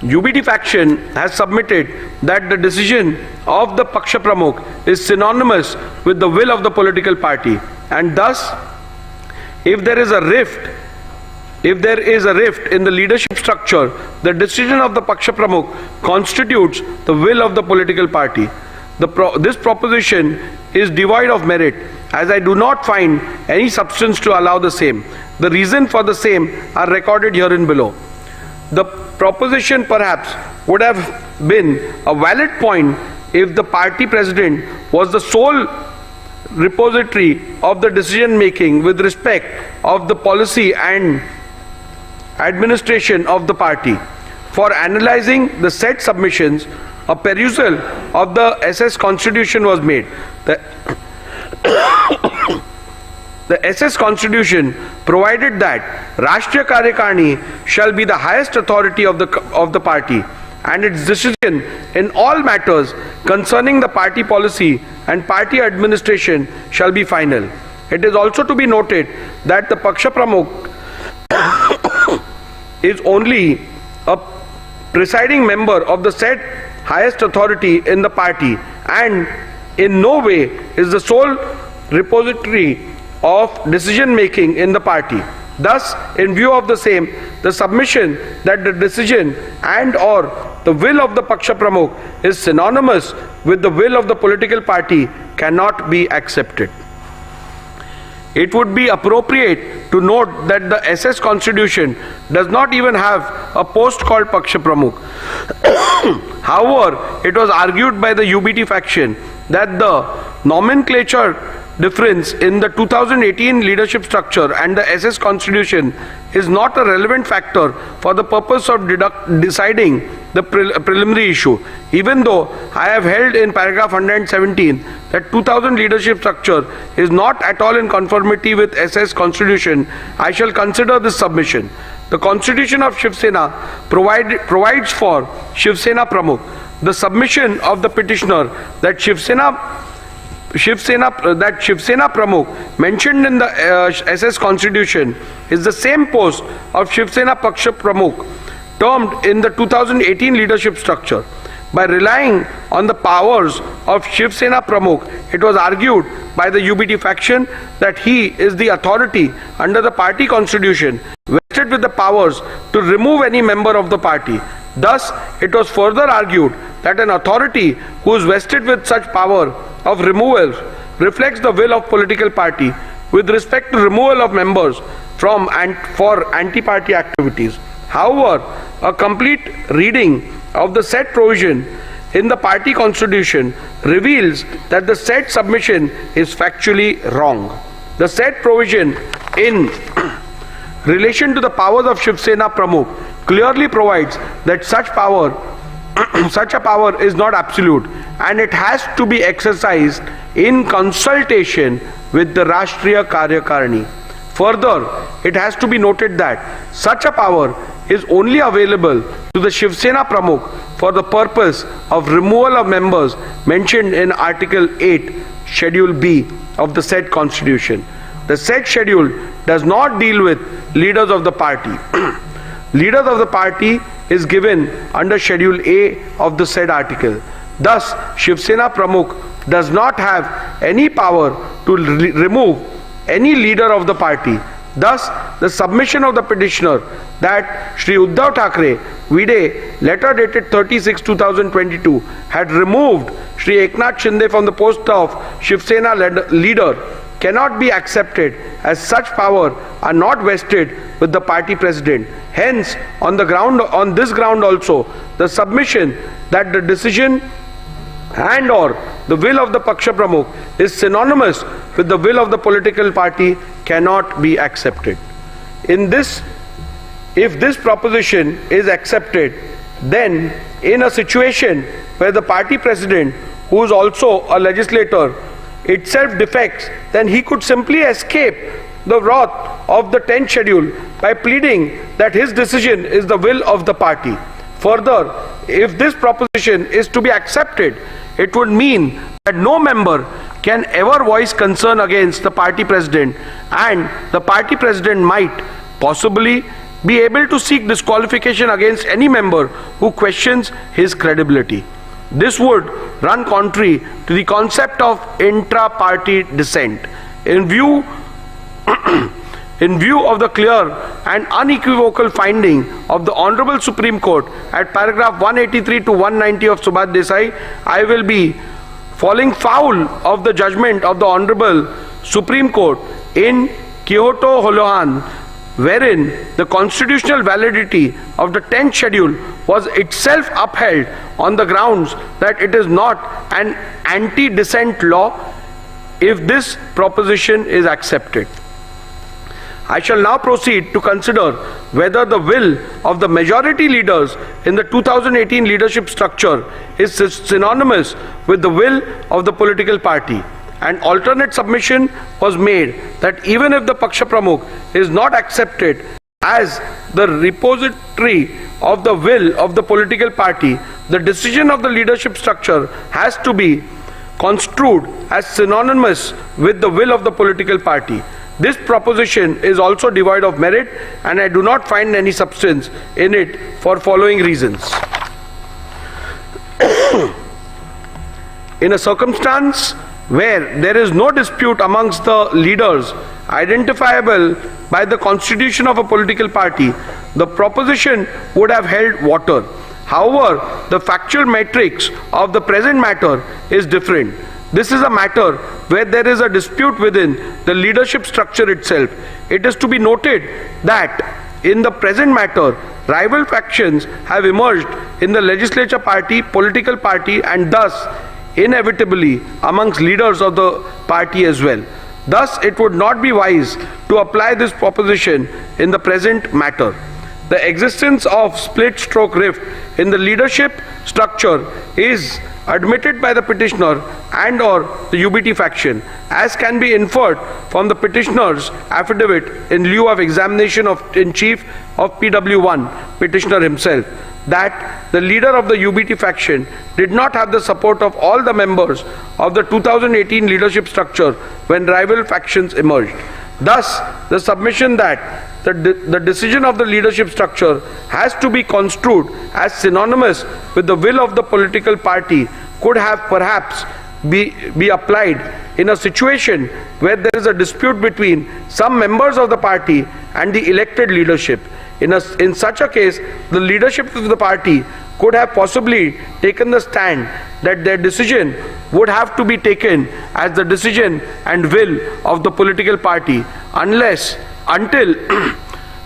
UBT faction has submitted that the decision of the Paksha Pramukh is synonymous with the will of the political party, and thus if there is a rift in the leadership structure, the decision of the Paksha Pramukh constitutes the will of the political party. This proposition is devoid of merit, as I do not find any substance to allow the same. The reason for the same are recorded herein below. The proposition perhaps would have been a valid point if the party president was the sole repository of the decision making with respect of the policy and administration of the party. For analyzing the said submissions, a perusal of the SS Constitution was made. The SS Constitution provided that Rashtriya Karyakarni shall be the highest authority of the party, and its decision in all matters concerning the party policy and party administration shall be final. It is also to be noted that the Paksha Pramukh is only a presiding member of the said highest authority in the party, and in no way is the sole repository of decision making in the party. Thus, in view of the same, the submission that the decision and or the will of the Paksha Pramukh is synonymous with the will of the political party cannot be accepted. It would be appropriate to note that the SS Constitution does not even have a post called Paksha Pramukh. However, it was argued by the UBT faction that the nomenclature difference in the 2018 leadership structure and the SS Constitution is not a relevant factor for the purpose of deciding the preliminary issue. Even though I have held in paragraph 117 that 2000 leadership structure is not at all in conformity with SS Constitution, I shall consider this submission. The Constitution of Shiv Sena provides for Shiv Sena Pramukh. The submission of the petitioner that Shiv Sena Pramukh mentioned in the SS Constitution is the same post of Shiv Sena Paksha Pramukh termed in the 2018 leadership structure. By relying on the powers of Shiv Sena Pramukh, it was argued by the UBT faction that he is the authority under the party constitution vested with the powers to remove any member of the party. Thus, it was further argued that an authority who is vested with such power of removal reflects the will of political party with respect to removal of members from and for anti-party activities. However, a complete reading of the said provision in the party constitution reveals that the said submission is factually wrong. The said provision in relation to the powers of Shiv Sena Pramukh clearly provides that such a power is not absolute and it has to be exercised in consultation with the Rashtriya Karyakarani. Further, it has to be noted that such a power is only available to the Shiv Sena Pramukh for the purpose of removal of members mentioned in Article 8, Schedule B of the said constitution. The said schedule does not deal with leaders of the party. Leaders of the party is given under Schedule A of the said article. Thus, Shiv Sena Pramukh does not have any power to remove any leader of the party. Thus, the submission of the petitioner that Shri Uddhav Thackeray, Vide, letter dated 30/6/2022, had removed Shri Eknath Shinde from the post of Shiv Sena leader cannot be accepted, as such power are not vested with the party president. Hence, on this ground also, the submission that the decision and or the will of the Paksha Pramukh is synonymous with the will of the political party cannot be accepted. If this proposition is accepted, then in a situation where the party president, who is also a legislator, itself defects, then he could simply escape the wrath of the 10th schedule by pleading that his decision is the will of the party. Further, if this proposition is to be accepted, it would mean that no member can ever voice concern against the party president, and the party president might possibly be able to seek disqualification against any member who questions his credibility. This would run contrary to the concept of intra-party dissent. In view of the clear and unequivocal finding of the Honorable Supreme Court at paragraph 183 to 190 of Subhash Desai, I will be falling foul of the judgment of the Honorable Supreme Court in Kyoto Holohan, wherein the constitutional validity of the 10th schedule was itself upheld on the grounds that it is not an anti-dissent law if this proposition is accepted. I shall now proceed to consider whether the will of the majority leaders in the 2018 leadership structure is synonymous with the will of the political party. An alternate submission was made that even if the Paksha Pramukh is not accepted as the repository of the will of the political party, the decision of the leadership structure has to be construed as synonymous with the will of the political party. This proposition is also devoid of merit, and I do not find any substance in it for following reasons. In a circumstance where there is no dispute amongst the leaders identifiable by the constitution of a political party, the proposition would have held water. However, the factual matrix of the present matter is different. This is a matter where there is a dispute within the leadership structure itself. It is to be noted that in the present matter, rival factions have emerged in the legislature party, political party, and thus inevitably amongst leaders of the party as well. Thus, it would not be wise to apply this proposition in the present matter. The existence of split stroke rift in the leadership structure is admitted by the petitioner and or the UBT faction, as can be inferred from the petitioner's affidavit in lieu of examination in chief of PW1, petitioner himself, that the leader of the UBT faction did not have the support of all the members of the 2018 leadership structure when rival factions emerged. Thus, the submission that the decision of the leadership structure has to be construed as synonymous with the will of the political party could have perhaps be applied in a situation where there is a dispute between some members of the party and the elected leadership. In such a case, the leadership of the party could have possibly taken the stand that their decision would have to be taken as the decision and will of the political party until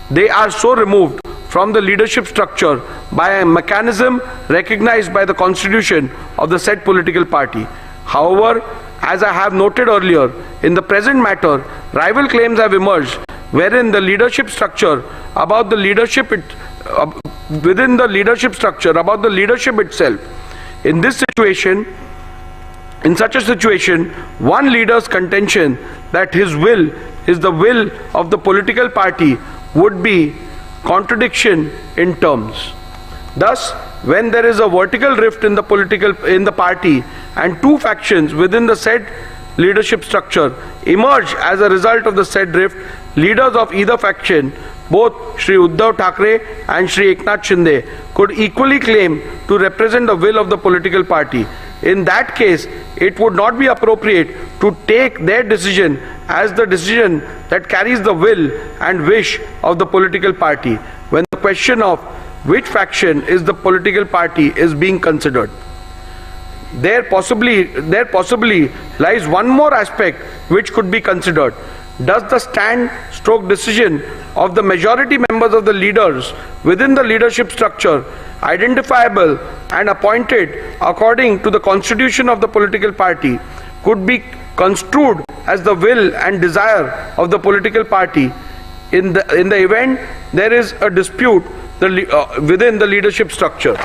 they are so removed from the leadership structure by a mechanism recognized by the constitution of the said political party. However, as I have noted earlier, in the present matter, rival claims have emerged wherein the leadership structure about the leadership within the leadership structure about the leadership itself. In such a situation, one leader's contention that his will is the will of the political party would be contradiction in terms. Thus, when there is a vertical rift in the party and two factions within the said leadership structure emerge as a result of the said rift, leaders of either faction, both Shri Uddhav Thackeray and Shri Eknath Shinde, could equally claim to represent the will of the political party. In that case, it would not be appropriate to take their decision as the decision that carries the will and wish of the political party when the question of which faction is the political party is being considered. There possibly lies one more aspect which could be considered. Does the stand/stroke decision of the majority members of the leaders within the leadership structure, identifiable and appointed according to the constitution of the political party, could be construed as the will and desire of the political party in the event there is a dispute within the leadership structure?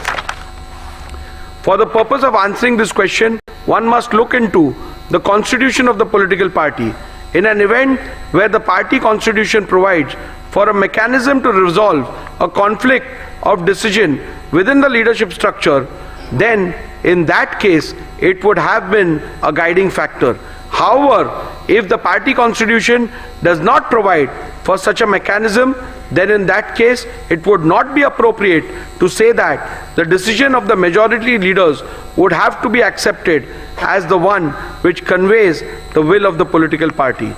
For the purpose of answering this question, one must look into the constitution of the political party. In an event where the party constitution provides for a mechanism to resolve a conflict of decision within the leadership structure, then in that case it would have been a guiding factor. However, if the party constitution does not provide for such a mechanism, then in that case it would not be appropriate to say that the decision of the majority leaders would have to be accepted as the one which conveys the will of the political party.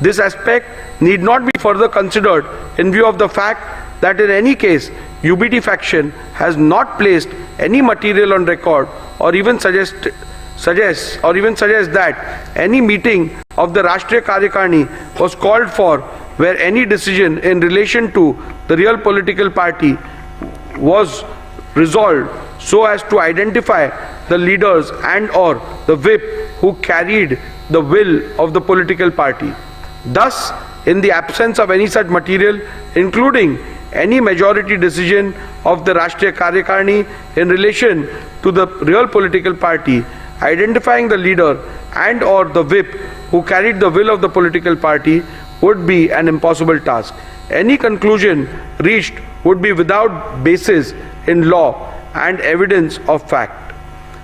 This aspect need not be further considered in view of the fact that in any case UBT faction has not placed any material on record or even suggests that any meeting of the Rashtriya Karyakarni was called for where any decision in relation to the real political party was resolved so as to identify the leaders and or the whip who carried the will of the political party. Thus, in the absence of any such material, including any majority decision of the Rashtriya Karyakarni in relation to the real political party, identifying the leader and or the whip who carried the will of the political party would be an impossible task. Any conclusion reached would be without basis in law and evidence of fact.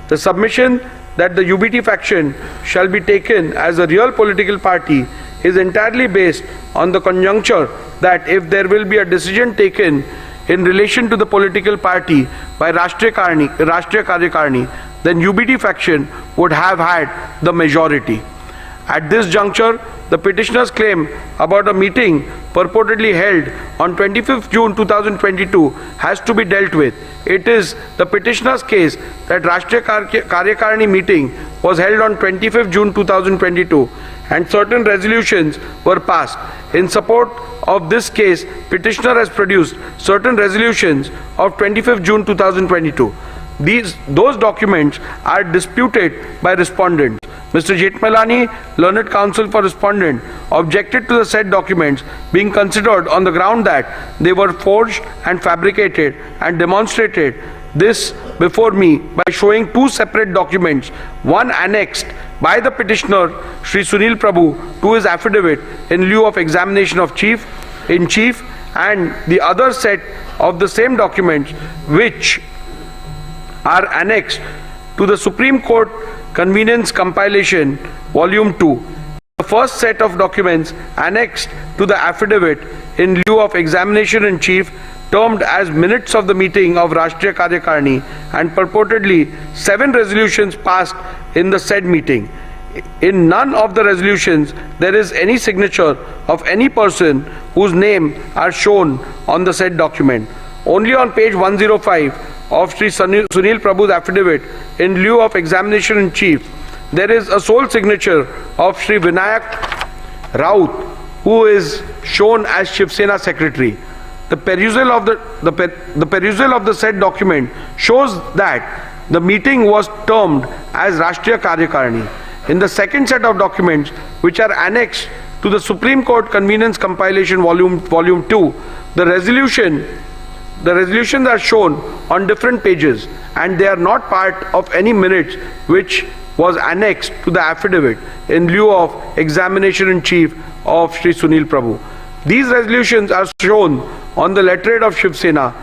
The submission that the UBT faction shall be taken as a real political party is entirely based on the conjuncture that if there will be a decision taken in relation to the political party by Rashtriya Karyakarni, then UBT faction would have had the majority. At this juncture, the petitioner's claim about a meeting purportedly held on 25th June 2022 has to be dealt with. It is the petitioner's case that Rashtriya Karyakarni meeting was held on 25th June 2022 and certain resolutions were passed. In support of this case, petitioner has produced certain resolutions of 25th June 2022. Those documents are disputed by respondents. Mr. Jetmalani, learned counsel for respondent, objected to the said documents being considered on the ground that they were forged and fabricated and demonstrated this before me by showing two separate documents, one annexed by the petitioner Shri Sunil Prabhu to his affidavit in lieu of examination of in chief and the other set of the same documents which are annexed to the Supreme Court Convenience Compilation Volume 2. The first set of documents annexed to the affidavit in lieu of examination in chief, termed as minutes of the meeting of Rashtriya Karyakarni, and purportedly 7 resolutions passed in the said meeting. In none of the resolutions there is any signature of any person whose name are shown on the said document. Only on page 105 of Shri Sunil Prabhu's affidavit, in lieu of examination in chief, there is a sole signature of Shri Vinayak Raut, who is shown as Shiv Sena secretary. The perusal of the said document shows that the meeting was termed as Rashtriya Karyakarani. In the second set of documents, which are annexed to the Supreme Court Convenience Compilation Volume 2, the resolutions are shown on different pages, and they are not part of any minutes which was annexed to the affidavit in lieu of examination in chief of Shri Sunil Prabhu. These resolutions are shown on the letterhead of Shiv Sena,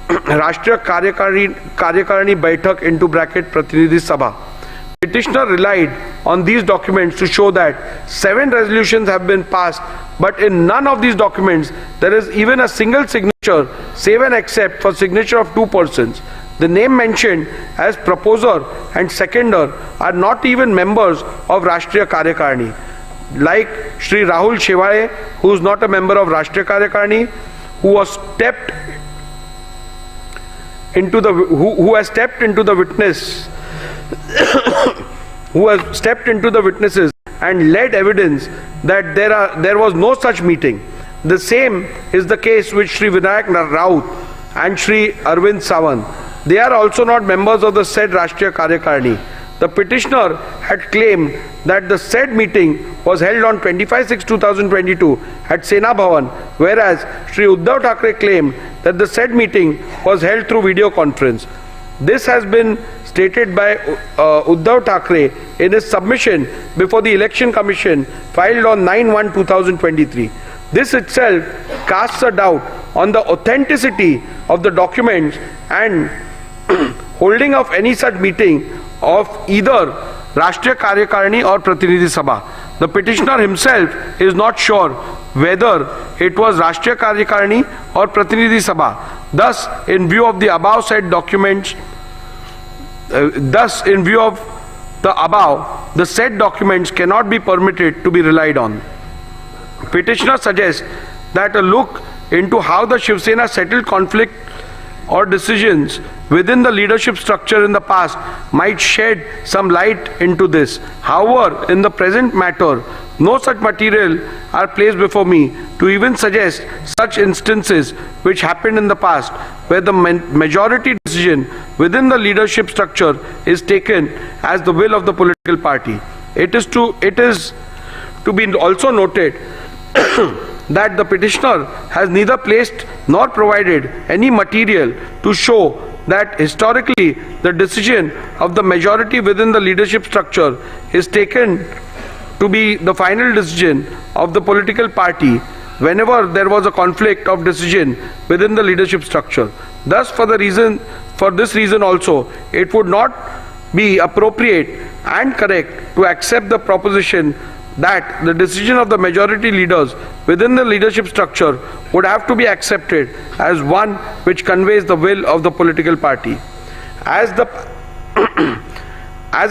Rashtriya Karyakarani Baitak into bracket Pratinidhi Sabha. Petitioner relied on these documents to show that 7 resolutions have been passed, but in none of these documents there is even a single signature, save and except for signature of 2 persons. The name mentioned as proposer and seconder are not even members of Rashtriya Karyakarani, like Shri Rahul Shewale, who is not a member of Rashtriya Karyakarani, who has stepped into the witnesses and led evidence that there was no such meeting. The same is the case with Shri Vinayak Raut and Shri Arvind Sawant. They are also not members of the said Rashtriya Karyakarani. The petitioner had claimed that the said meeting was held on 25/6/2022 at Sena Bhavan, whereas Shri Uddhav Thackeray claimed that the said meeting was held through video conference. This has been stated by Uddhav Thackeray in his submission before the Election Commission filed on 9/1/2023. This itself casts a doubt on the authenticity of the documents and holding of any such meeting of either Rashtriya Karyakarani or Pratinidhi Sabha. The petitioner himself is not sure whether it was Rashtriya Karyakarani or Pratinidhi Sabha. Thus, in view of the above said documents, the said documents cannot be permitted to be relied on. Petitioner suggests that a look into how the Shiv Sena settled conflict or decisions within the leadership structure in the past might shed some light into this. However, in the present matter, no such material are placed before me to even suggest such instances which happened in the past, where the majority decision within the leadership structure is taken as the will of the political party. It is to be also noted that the petitioner has neither placed nor provided any material to show that historically the decision of the majority within the leadership structure is taken to be the final decision of the political party whenever there was a conflict of decision within the leadership structure. Thus, for this reason also, it would not be appropriate and correct to accept the proposition that the decision of the majority leaders within the leadership structure would have to be accepted as one which conveys the will of the political party. As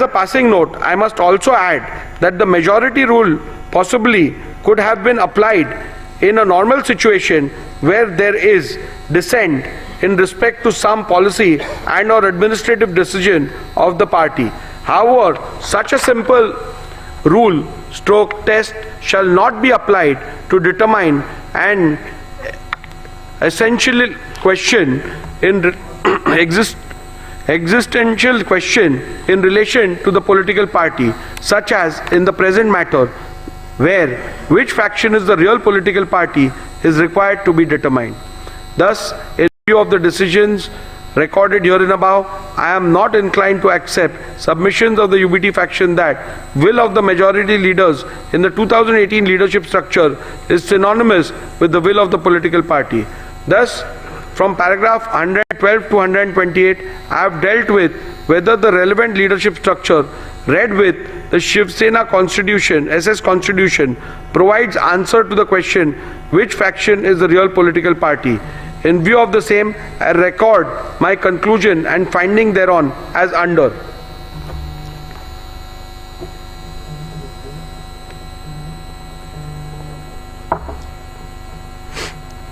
a passing note, I must also add that the majority rule possibly could have been applied in a normal situation where there is dissent in respect to some policy and or administrative decision of the party. However, such a simple rule / test shall not be applied to determine an essential question in existential question in relation to the political party, such as in the present matter, where which faction is the real political party is required to be determined. Thus, in view of the decisions recorded herein above, I am not inclined to accept submissions of the UBT faction that will of the majority leaders in the 2018 leadership structure is synonymous with the will of the political party. Thus, from paragraph 112 to 128, I have dealt with whether the relevant leadership structure read with the Shiv Sena Constitution, SS Constitution, provides answer to the question which faction is the real political party. In view of the same, I record my conclusion and finding thereon as under.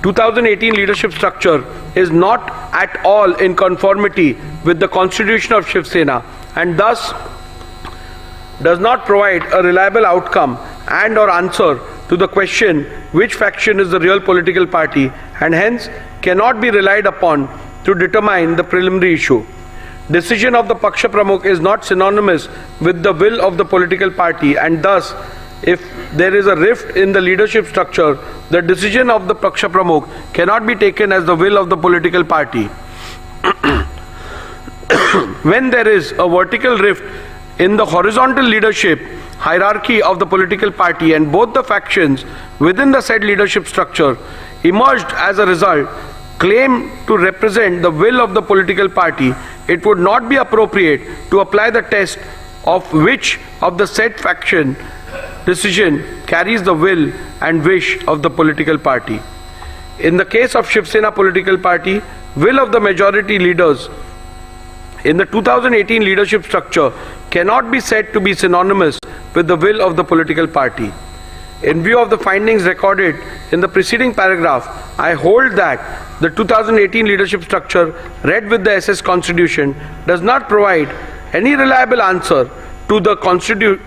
2018 leadership structure is not at all in conformity with the constitution of Shiv Sena and thus does not provide a reliable outcome and or answer to the question which faction is the real political party and hence cannot be relied upon to determine the preliminary issue. Decision of the Paksha Pramukh is not synonymous with the will of the political party and thus if there is a rift in the leadership structure, the decision of the Paksha Pramukh cannot be taken as the will of the political party. When there is a vertical rift in the horizontal leadership hierarchy of the political party and both the factions within the said leadership structure emerged as a result claim to represent the will of the political party, it would not be appropriate to apply the test of which of the said faction decision carries the will and wish of the political party. In the case of Shiv Sena political party, will of the majority leaders in the 2018 leadership structure cannot be said to be synonymous with the will of the political party. In view of the findings recorded in the preceding paragraph, I hold that the 2018 leadership structure read with the SS Constitution does not provide any reliable answer to the question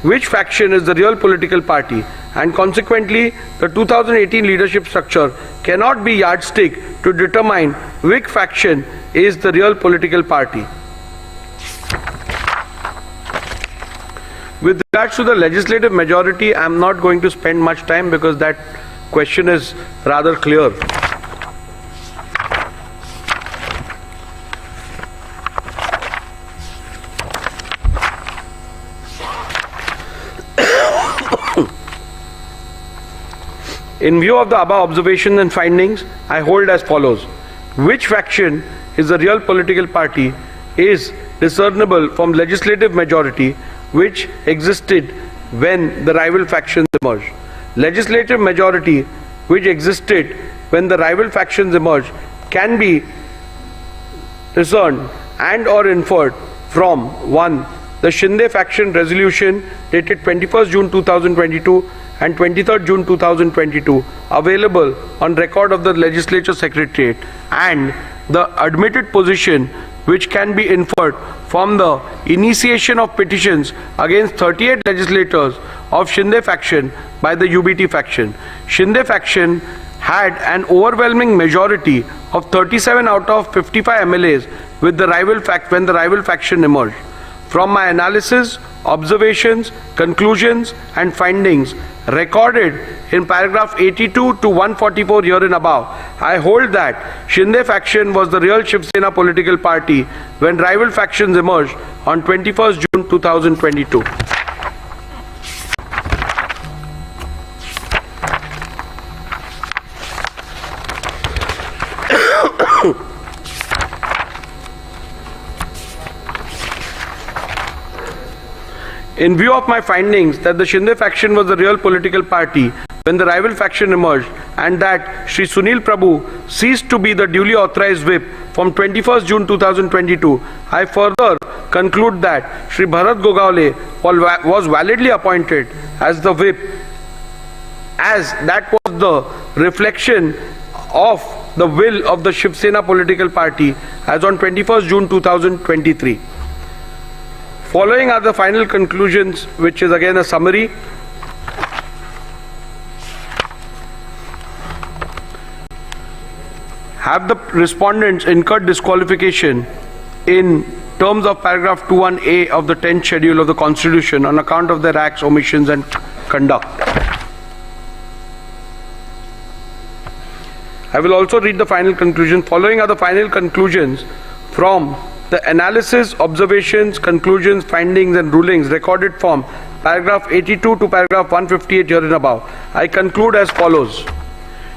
which faction is the real political party and consequently the 2018 leadership structure cannot be yardstick to determine which faction is the real political party. With regards to the legislative majority, I am not going to spend much time because that question is rather clear. In view of the above observations and findings, I hold as follows. Which faction is the real political party is discernible from legislative majority which existed when the rival factions emerged. Legislative majority which existed when the rival factions emerged can be discerned and or inferred from 1. The Shinde faction resolution dated 21st June 2022 and 23rd June 2022 available on record of the Legislature Secretariat and the admitted position which can be inferred from the initiation of petitions against 38 legislators of Shinde faction by the UBT faction. Shinde faction had an overwhelming majority of 37 out of 55 MLAs with the when the rival faction emerged. From my analysis, observations, conclusions and findings recorded in paragraph 82 to 144 herein above, I hold that Shinde faction was the real Shiv Sena political party when rival factions emerged on 21st June 2022. In view of my findings that the Shinde faction was the real political party when the rival faction emerged and that Shri Sunil Prabhu ceased to be the duly authorized whip from 21st June 2022, I further conclude that Shri Bharat Gogaole was validly appointed as the whip, as that was the reflection of the will of the Shiv Sena political party as on 21st June 2023. Following are the final conclusions, which is again a summary. Have the respondents incurred disqualification in terms of paragraph 21A of the 10th schedule of the Constitution on account of their acts, omissions and conduct? I will also read the final conclusion. Following are the final conclusions from the analysis, observations, conclusions, findings and rulings recorded from paragraph 82 to paragraph 158 herein above. I conclude as follows.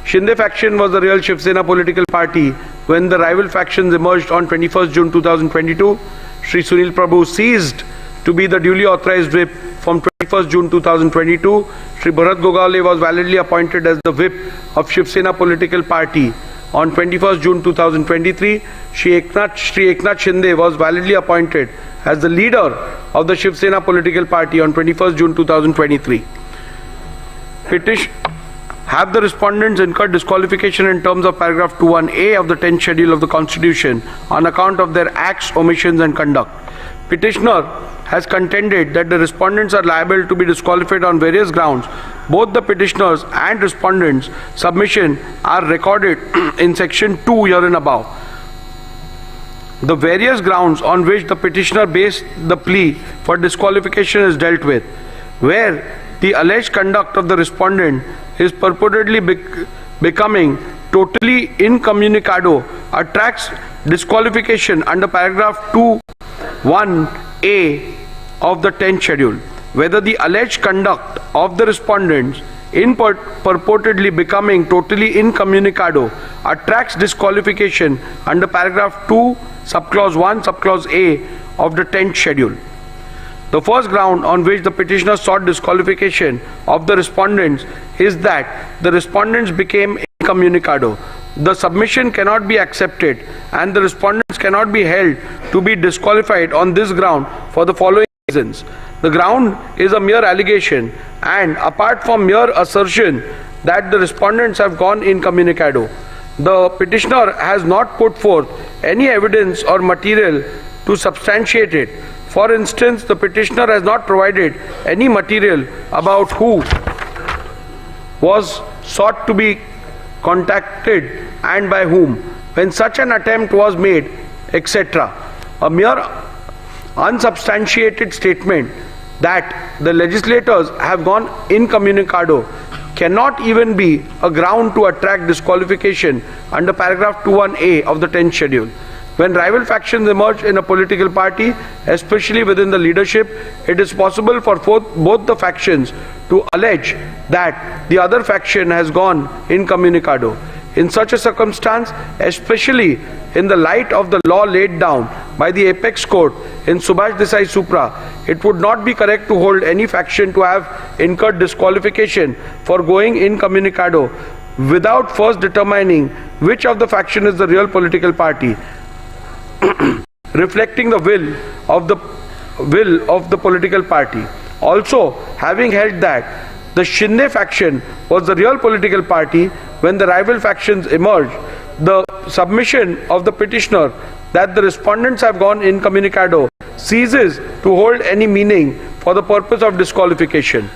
Shinde faction was the real Shiv Sena political party when the rival factions emerged on 21st June 2022. Shri Sunil Prabhu ceased to be the duly authorized whip from 21st June 2022. Shri Bharat Gogaole was validly appointed as the whip of Shiv Sena political party on 21st June 2023. Shri Eknath Shinde was validly appointed as the leader of the Shiv Sena political party on 21st June 2023. Have the respondents incurred disqualification in terms of paragraph 21A of the 10th schedule of the Constitution on account of their acts, omissions and conduct? Petitioner has contended that the respondents are liable to be disqualified on various grounds. Both the petitioners and respondents' submission are recorded in section 2 herein above. The various grounds on which the petitioner based the plea for disqualification is dealt with, where the alleged conduct of the respondent is purportedly becoming totally incommunicado, attracts disqualification under paragraph 2(1)(a) of the 10th schedule. Whether the alleged conduct of the respondents in purportedly becoming totally incommunicado attracts disqualification under paragraph 2 subclause 1 subclause A of the 10th schedule. The first ground on which the petitioner sought disqualification of the respondents is that the respondents became incommunicado. The submission cannot be accepted and the respondents cannot be held to be disqualified on this ground for the following reasons. The ground is a mere allegation, and apart from mere assertion that the respondents have gone incommunicado, the petitioner has not put forth any evidence or material to substantiate it. For instance, the petitioner has not provided any material about who was sought to be contacted and by whom, when such an attempt was made, etc. A mere unsubstantiated statement that the legislators have gone incommunicado cannot even be a ground to attract disqualification under paragraph 2(1)(a) of the 10th schedule. When rival factions emerge in a political party, especially within the leadership, it is possible for both the factions to allege that the other faction has gone incommunicado. In such a circumstance, especially in the light of the law laid down by the Apex Court in Subhash Desai Supra, it would not be correct to hold any faction to have incurred disqualification for going incommunicado without first determining which of the faction is the real political party, reflecting the will of the political party. Also, having held that the Shinde faction was the real political party when the rival factions emerged, the submission of the petitioner that the respondents have gone incommunicado ceases to hold any meaning for the purpose of disqualification.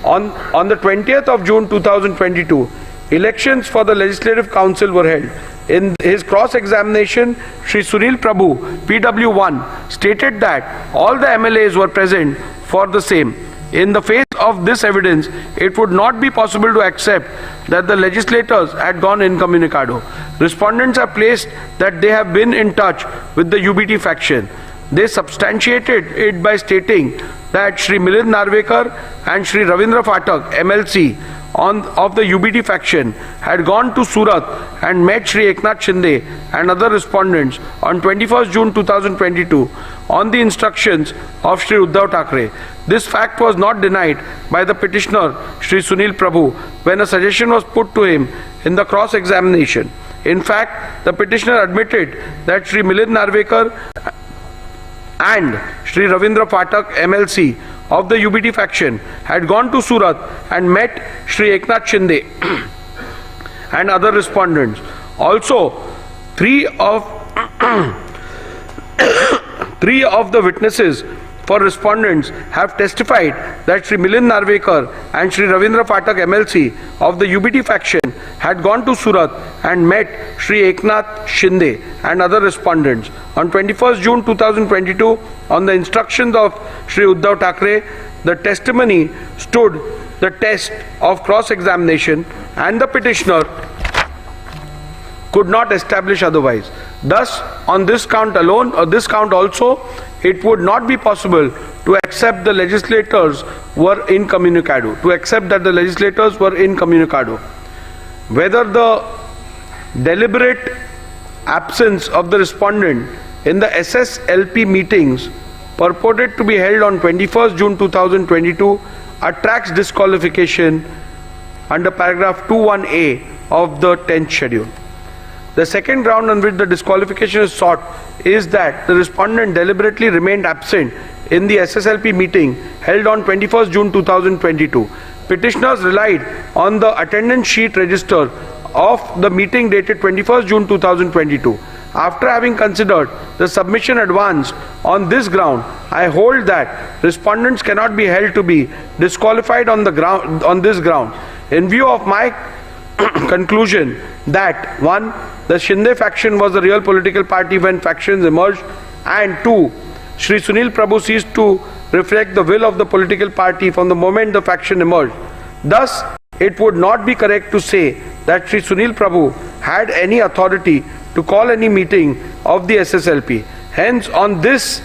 On the 20th of June 2022, elections for the Legislative Council were held. In his cross-examination, Shri Sunil Prabhu, PW1, stated that all the MLAs were present for the same. In the face of this evidence, it would not be possible to accept that the legislators had gone incommunicado. Respondents have placed that they have been in touch with the UBT faction. They substantiated it by stating that Shri Milind Narwekar and Shri Ravindra Phatak, MLC, of the UBT faction had gone to Surat and met Shri Eknath Shinde and other respondents on 21st June 2022 on the instructions of Shri Uddhav Thackeray. This fact was not denied by the petitioner Shri Sunil Prabhu when a suggestion was put to him in the cross-examination. In fact, the petitioner admitted that Shri Milind Narwekar and Shri Ravindra Phatak, MLC, of the UBT faction had gone to Surat and met Shri Eknath Shinde and other respondents. Also, three of the witnesses for respondents have testified that Shri Milind Narwekar and Shri Ravindra Phatak, MLC, of the UBT faction had gone to Surat and met Shri Eknath Shinde and other respondents. On 21st June 2022, on the instructions of Shri Uddhav Thackeray, the testimony stood the test of cross-examination and the petitioner could not establish otherwise. Thus, on this count alone, or this count also, it would not be possible to accept the legislators were incommunicado, Whether the deliberate absence of the respondent in the SSLP meetings purported to be held on 21st June 2022 attracts disqualification under paragraph 2(1)(a) of the 10th schedule. The second ground on which the disqualification is sought is that the respondent deliberately remained absent in the SSLP meeting held on 21st June 2022. Petitioners relied on the attendance sheet register of the meeting dated 21st June 2022. After having considered the submission advanced on this ground, I hold that respondents cannot be held to be disqualified on this ground. In view of my conclusion that 1. The Shinde faction was the real political party when factions emerged, and 2. Shri Sunil Prabhu ceased to reflect the will of the political party from the moment the faction emerged. Thus, it would not be correct to say that Shri Sunil Prabhu had any authority to call any meeting of the SSLP. Hence, on this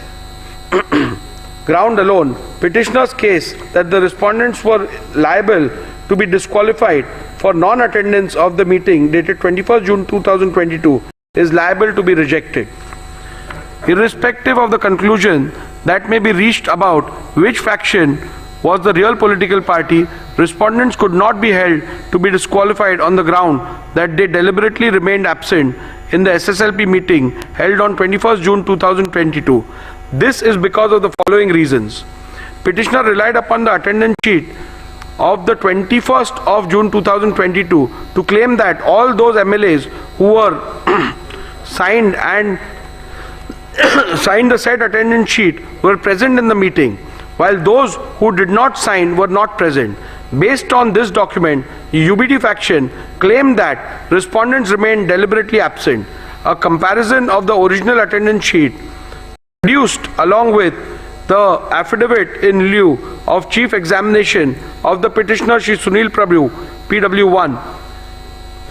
ground alone, petitioner's case that the respondents were liable to be disqualified for non-attendance of the meeting dated 21st June 2022 is liable to be rejected. Irrespective of the conclusion that may be reached about which faction was the real political party, respondents could not be held to be disqualified on the ground that they deliberately remained absent in the SSLP meeting held on 21st June 2022. This is because of the following reasons. Petitioner relied upon the attendance sheet of the 21st of June 2022 to claim that all those MLAs who were signed the said attendance sheet were present in the meeting, while those who did not sign were not present. Based on this document, the UBT faction claimed that respondents remained deliberately absent. A comparison of the original attendance sheet produced along with the affidavit in lieu of chief examination of the petitioner Shri Sunil Prabhu, PW1,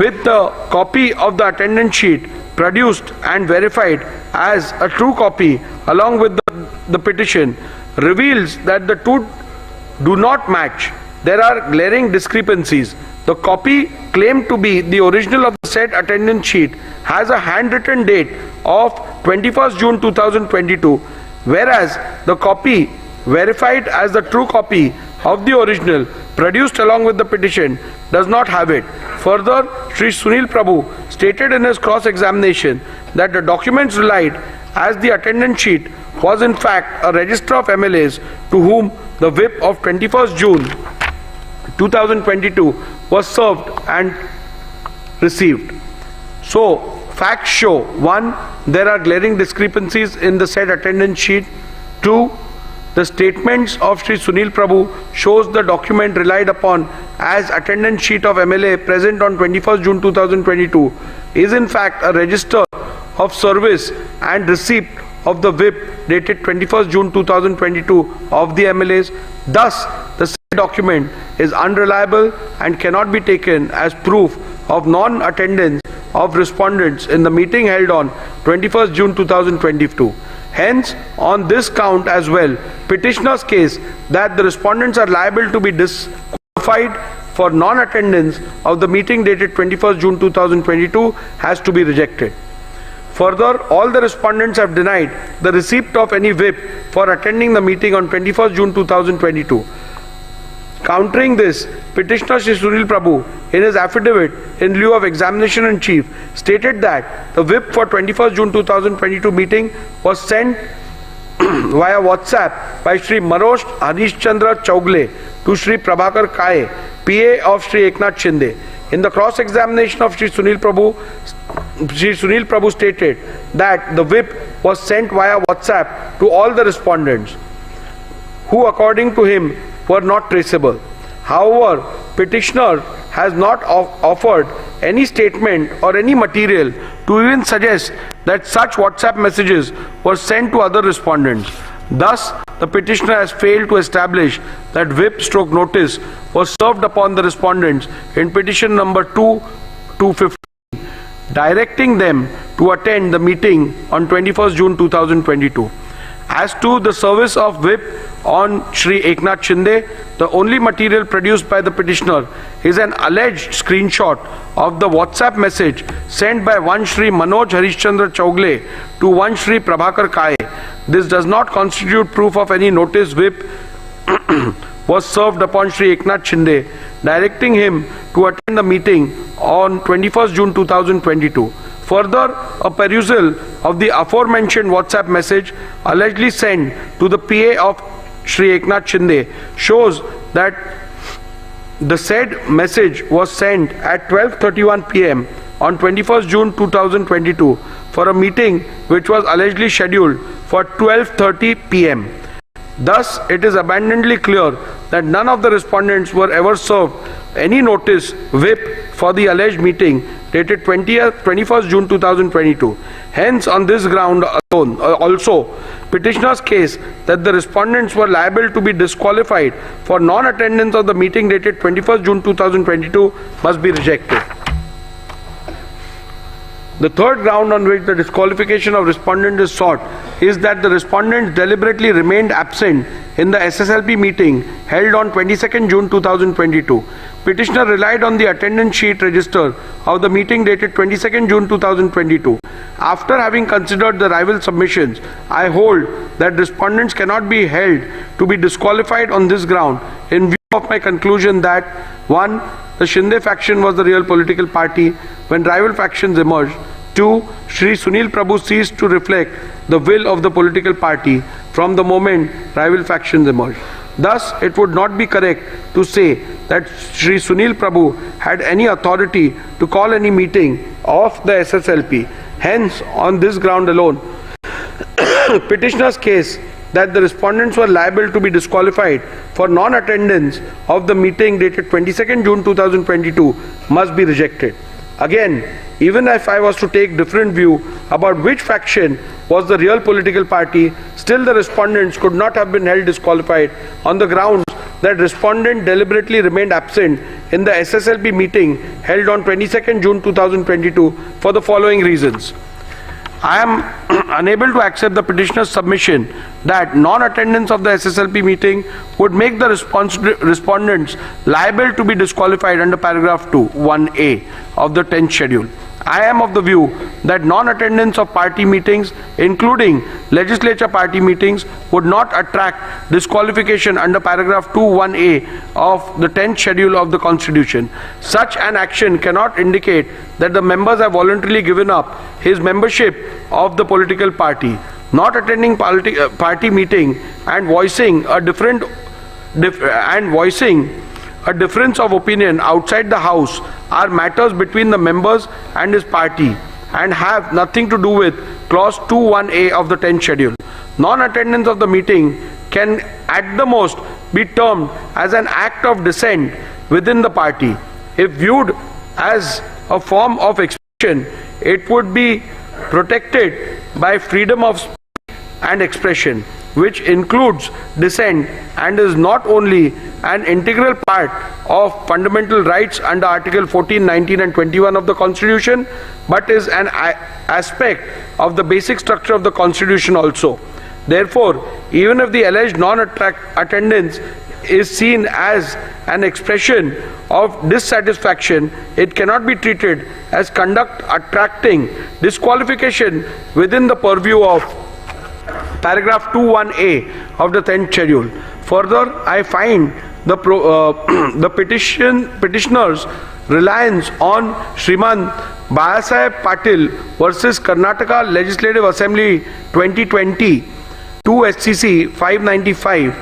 with the copy of the attendance sheet produced and verified as a true copy along with the petition, reveals that the two do not match. There are glaring discrepancies. The copy claimed to be the original of the said attendance sheet has a handwritten date of 21st June 2022, whereas the copy verified as the true copy of the original produced along with the petition does not have it. Further, Shri Sunil Prabhu stated in his cross-examination that the documents relied as the attendance sheet was in fact a register of MLAs to whom the whip of 21st June 2022 was served and received. So, facts show: 1. There are glaring discrepancies in the said attendance sheet. 2. The statements of Shri Sunil Prabhu shows the document relied upon as attendance sheet of MLA present on 21st June 2022 is in fact a register of service and receipt of the whip dated 21st June 2022 of the MLAs. Thus, the said document is unreliable and cannot be taken as proof of non-attendance of respondents in the meeting held on 21st June 2022. Hence, on this count as well, petitioner's case that the respondents are liable to be disqualified for non-attendance of the meeting dated 21st June 2022 has to be rejected. Further, all the respondents have denied the receipt of any whip for attending the meeting on 21st June 2022. Countering this, petitioner Shri Sunil Prabhu, in his affidavit in lieu of examination in chief, stated that the whip for 21st June 2022 meeting was sent via WhatsApp by Shri Manoj Harishchandra Chaugle to Shri Prabhakar Kaye, PA of Shri Eknath Shinde. In the cross-examination of Shri Sunil Prabhu stated that the whip was sent via WhatsApp to all the respondents, who according to him were not traceable. However, petitioner has not offered any statement or any material to even suggest that such WhatsApp messages were sent to other respondents. Thus, the petitioner has failed to establish that whip stroke notice was served upon the respondents in petition number 2-215, directing them to attend the meeting on 21st June 2022. As to the service of whip on Shri Eknath Shinde, the only material produced by the petitioner is an alleged screenshot of the WhatsApp message sent by one Shri Manoj Harishchandra Chaugle to one Shri Prabhakar Kaye. This does not constitute proof of any notice whip was served upon Shri Eknath Shinde, directing him to attend the meeting on 21st June 2022. Further, a perusal of the aforementioned WhatsApp message allegedly sent to the PA of Shri Eknath Shinde shows that the said message was sent at 12:31 p.m. on 21st June 2022 for a meeting which was allegedly scheduled for 12:30 p.m. Thus, it is abundantly clear that none of the respondents were ever served any notice whip for the alleged meeting dated 21st June 2022. Hence, on this ground alone, also, petitioner's case that the respondents were liable to be disqualified for non-attendance of the meeting dated 21st June 2022 must be rejected. The third ground on which the disqualification of respondent is sought is that the respondents deliberately remained absent in the SSLP meeting held on 22nd June 2022. Petitioner relied on the attendance sheet register of the meeting dated 22nd June 2022. After having considered the rival submissions, I hold that respondents cannot be held to be disqualified on this ground in view of my conclusion that 1. The Shinde faction was the real political party when rival factions emerged. 2. Shri Sunil Prabhu ceased to reflect the will of the political party from the moment rival factions emerged. Thus, it would not be correct to say that Shri Sunil Prabhu had any authority to call any meeting of the SSLP. Hence, on this ground alone, petitioner's case that the respondents were liable to be disqualified for non-attendance of the meeting dated 22nd June 2022 must be rejected. Again, even if I was to take different view about which faction was the real political party, still the respondents could not have been held disqualified on the grounds that respondent deliberately remained absent in the SSLP meeting held on 22nd June 2022 for the following reasons. I am unable to accept the petitioner's submission that non-attendance of the SSLP meeting would make the respondents liable to be disqualified under paragraph 2, 1A of the 10th schedule. I am of the view that non-attendance of party meetings, including legislature party meetings, would not attract disqualification under paragraph 2(1)(a) of the 10th schedule of the Constitution. Such an action cannot indicate that the members have voluntarily given up his membership of the political party. Not attending party meeting and voicing a difference of opinion outside the House are matters between the members and his party and have nothing to do with clause 2(1)(a) of the 10th schedule. Non-attendance of the meeting can at the most be termed as an act of dissent within the party. If viewed as a form of expression, it would be protected by freedom of speech and expression, which includes dissent and is not only an integral part of fundamental rights under Article 14, 19 and 21 of the Constitution, but is an aspect of the basic structure of the Constitution also. Therefore, even if the alleged non-attendance is seen as an expression of dissatisfaction, it cannot be treated as conduct attracting disqualification within the purview of paragraph 2(1)(a) of the 10th schedule. Further, I find the petitioner's reliance on Shriman Bayasaheb Patil versus Karnataka Legislative Assembly 2020 2 SCC 595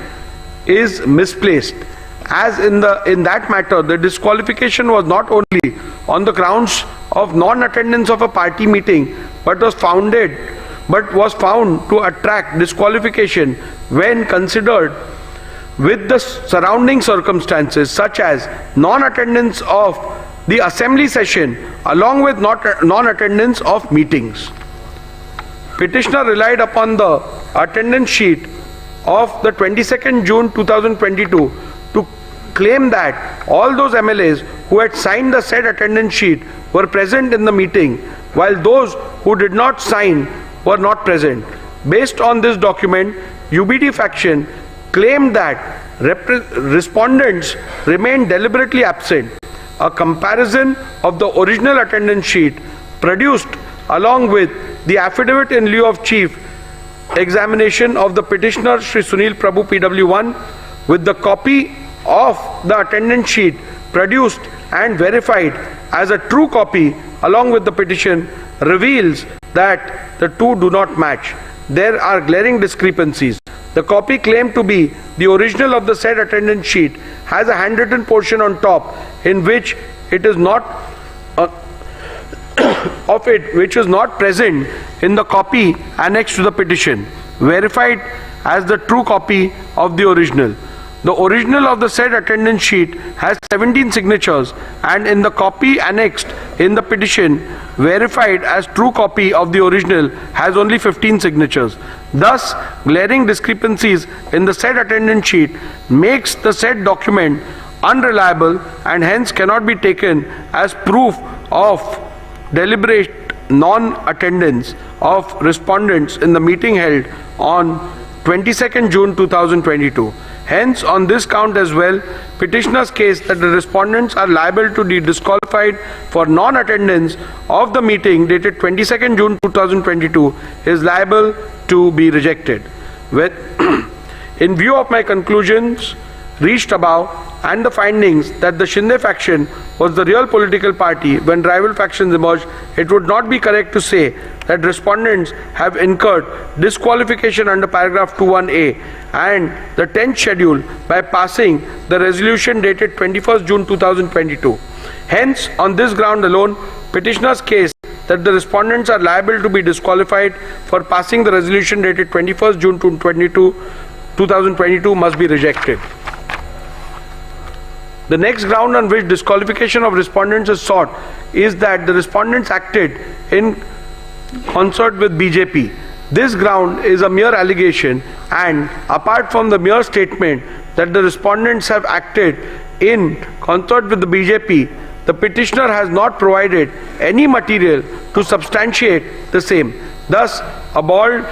is misplaced, as in that matter the disqualification was not only on the grounds of non-attendance of a party meeting but was found to attract disqualification when considered with the surrounding circumstances, such as non-attendance of the assembly session along with non-attendance of meetings. Petitioner relied upon the attendance sheet of the 22nd June 2022 to claim that all those MLAs who had signed the said attendance sheet were present in the meeting, while those who did not sign were not present. Based on this document, UBT faction claimed that respondents remained deliberately absent. A comparison of the original attendance sheet produced along with the affidavit in lieu of chief examination of the petitioner Shri Sunil Prabhu PW1 with the copy of the attendance sheet produced and verified as a true copy along with the petition reveals that the two do not match. There are glaring discrepancies. The copy claimed to be the original of the said attendance sheet has a handwritten portion on top in which it is not which is not present in the copy annexed to the petition, verified as the true copy of the original. The original of the said attendance sheet has 17 signatures, and in the copy annexed in the petition, verified as true copy of the original, has only 15 signatures. Thus, glaring discrepancies in the said attendance sheet makes the said document unreliable and hence cannot be taken as proof of deliberate non-attendance of respondents in the meeting held on 22nd June 2022. Hence, on this count as well, petitioner's case that the respondents are liable to be disqualified for non-attendance of the meeting dated 22nd June 2022 is liable to be rejected. In view of my conclusions reached above and the findings that the Shinde faction was the real political party when rival factions emerged, it would not be correct to say that respondents have incurred disqualification under paragraph 21A and the 10th schedule by passing the resolution dated 21st June 2022. Hence, on this ground alone, petitioner's case that the respondents are liable to be disqualified for passing the resolution dated 21st June 2022 must be rejected. The next ground on which disqualification of respondents is sought is that the respondents acted in concert with BJP. This ground is a mere allegation, and apart from the mere statement that the respondents have acted in concert with the BJP, the petitioner has not provided any material to substantiate the same. Thus, a bald,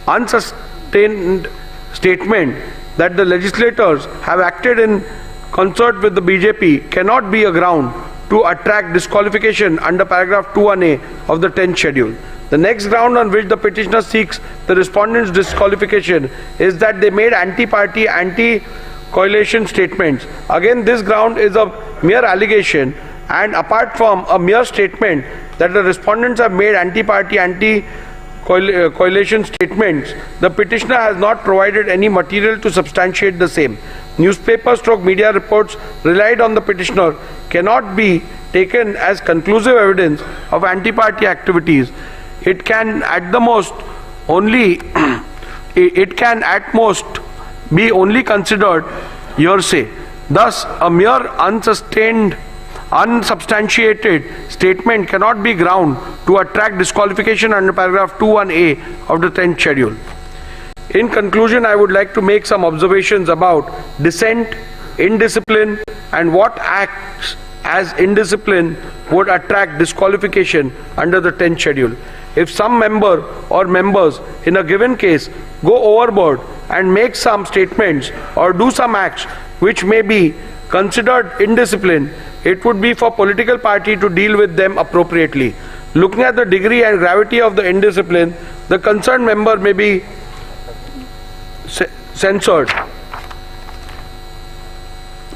unsustained statement that the legislators have acted in concert with the BJP cannot be a ground to attract disqualification under paragraph 21A of the 10th schedule. The next ground on which the petitioner seeks the respondents' disqualification is that they made anti-party, anti-coalition statements. Again, this ground is a mere allegation, and apart from a mere statement that the respondents have made anti-party, anti-coalition statements, the petitioner has not provided any material to substantiate the same. Newspaper/media reports relied on the petitioner cannot be taken as conclusive evidence of anti-party activities. It can at most be only considered hearsay. Thus, a mere unsubstantiated statement cannot be ground to attract disqualification under paragraph 21A of the 10th schedule. In conclusion, I would like to make some observations about dissent, indiscipline, and what acts as indiscipline would attract disqualification under the 10th schedule. If some member or members in a given case go overboard and make some statements or do some acts which may be considered indiscipline, it would be for political party to deal with them appropriately. Looking at the degree and gravity of the indiscipline, the concerned member may be censored,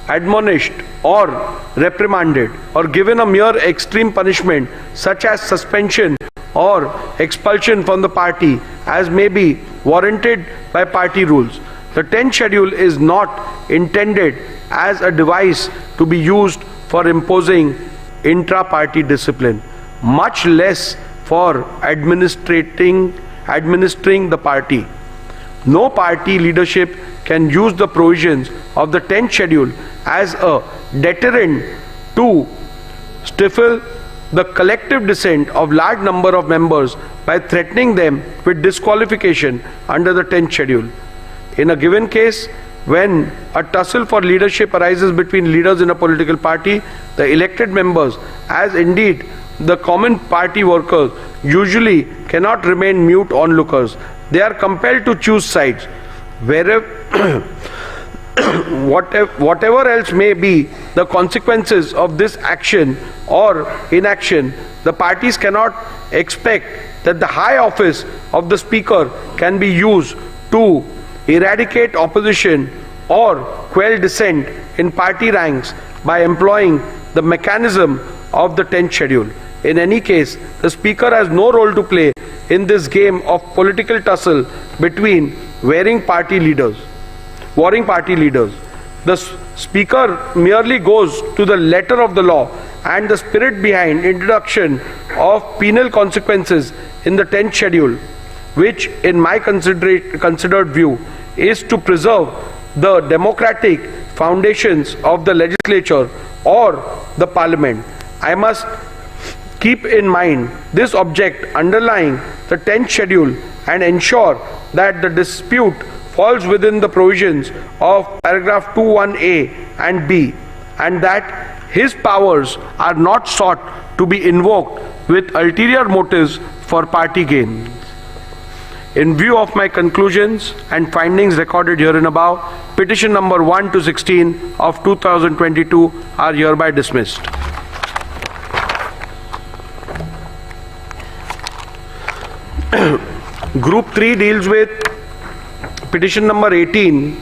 admonished, or reprimanded, or given a mere extreme punishment such as suspension or expulsion from the party as may be warranted by party rules. The 10th schedule is not intended as a device to be used for imposing intra-party discipline, much less for administering the party. No party leadership can use the provisions of the 10th schedule as a deterrent to stifle the collective dissent of large number of members by threatening them with disqualification under the 10th schedule. In a given case, when a tussle for leadership arises between leaders in a political party, the elected members, as indeed the common party workers, usually cannot remain mute onlookers. They are compelled to choose sides. Whatever else may be the consequences of this action or inaction, the parties cannot expect that the high office of the speaker can be used to eradicate opposition or quell dissent in party ranks by employing the mechanism of the 10th schedule. In any case, the Speaker has no role to play in this game of political tussle between warring party leaders. The Speaker merely goes to the letter of the law and the spirit behind introduction of penal consequences in the 10th schedule, which in my considered view is to preserve the democratic foundations of the legislature or the parliament. I must keep in mind this object underlying the 10th schedule and ensure that the dispute falls within the provisions of paragraph 21A and B, and that his powers are not sought to be invoked with ulterior motives for party gain. In view of my conclusions and findings recorded herein above, petition number 1 to 16 of 2022 are hereby dismissed. Group 3 deals with petition number 18,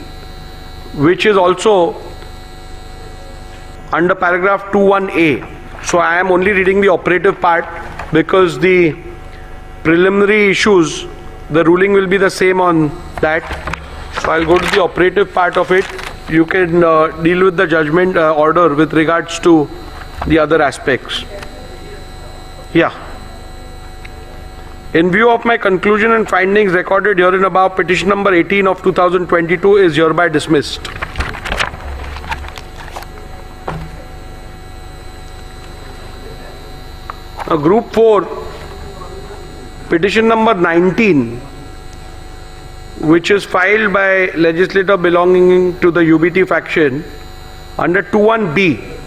which is also under paragraph 21A. So I am only reading the operative part because the preliminary issues, the ruling will be the same on that. So I'll go to the operative part of it. You can deal with the judgment order with regards to the other aspects. Yeah. In view of my conclusion and findings recorded herein above, petition number 18 of 2022 is hereby dismissed. Group 4, petition number 19, which is filed by legislator belonging to the UBT faction under 21B,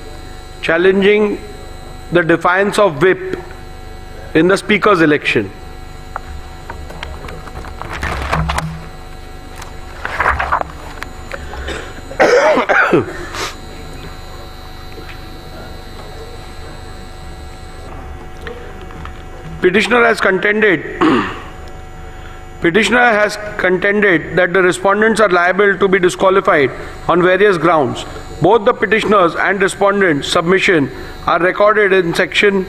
challenging the defiance of whip in the speaker's election. Petitioner has contended that the respondents are liable to be disqualified on various grounds. Both the petitioners and respondents' submission are recorded in section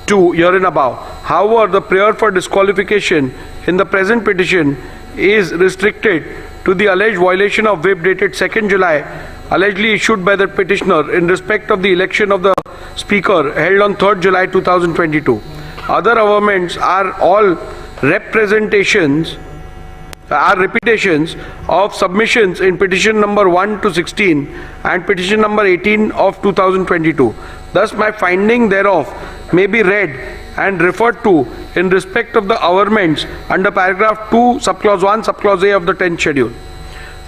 2 herein above. However, the prayer for disqualification in the present petition is restricted to the alleged violation of whip dated 2nd July, allegedly issued by the petitioner in respect of the election of the speaker held on 3rd July 2022. Other amendments are all repetitions of submissions in petition number 1 to 16 and petition number 18 of 2022. Thus, my finding thereof may be read and referred to in respect of the amendments under paragraph 2, subclause 1, subclause A of the 10th schedule.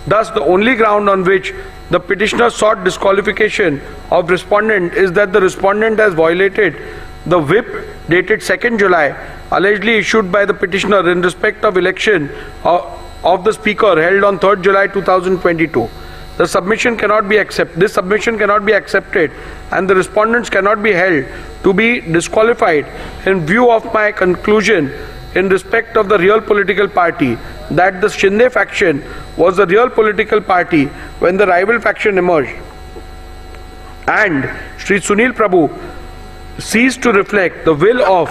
Thus, the only ground on which the petitioner sought disqualification of respondent is that the respondent has violated the whip dated 2nd July, allegedly issued by the petitioner in respect of election of the speaker held on 3rd July 2022. This submission cannot be accepted and the respondents cannot be held to be disqualified in view of my conclusion in respect of the real political party that the Shinde faction was the real political party when the rival faction emerged, and Sri Sunil Prabhu ceased to reflect the will of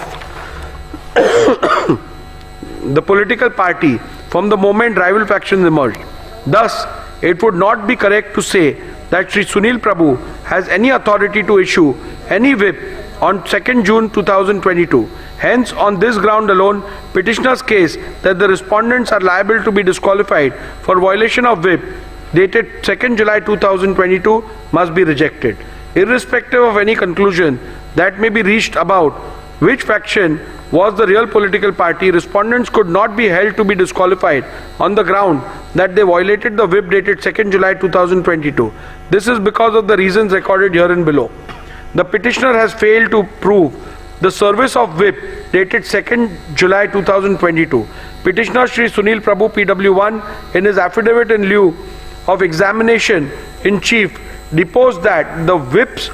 the political party from the moment rival factions emerged. Thus, it would not be correct to say that Sri Sunil Prabhu has any authority to issue any whip on 2nd June 2022. Hence, on this ground alone, petitioner's case that the respondents are liable to be disqualified for violation of whip dated 2nd July 2022 must be rejected. Irrespective of any conclusion that may be reached about which faction was the real political party, respondents could not be held to be disqualified on the ground that they violated the whip dated 2nd July 2022. This is because of the reasons recorded herein below. The petitioner has failed to prove the service of whip dated 2nd July 2022. Petitioner Sri Sunil Prabhu PW1 in his affidavit in lieu of examination in chief deposed that the whips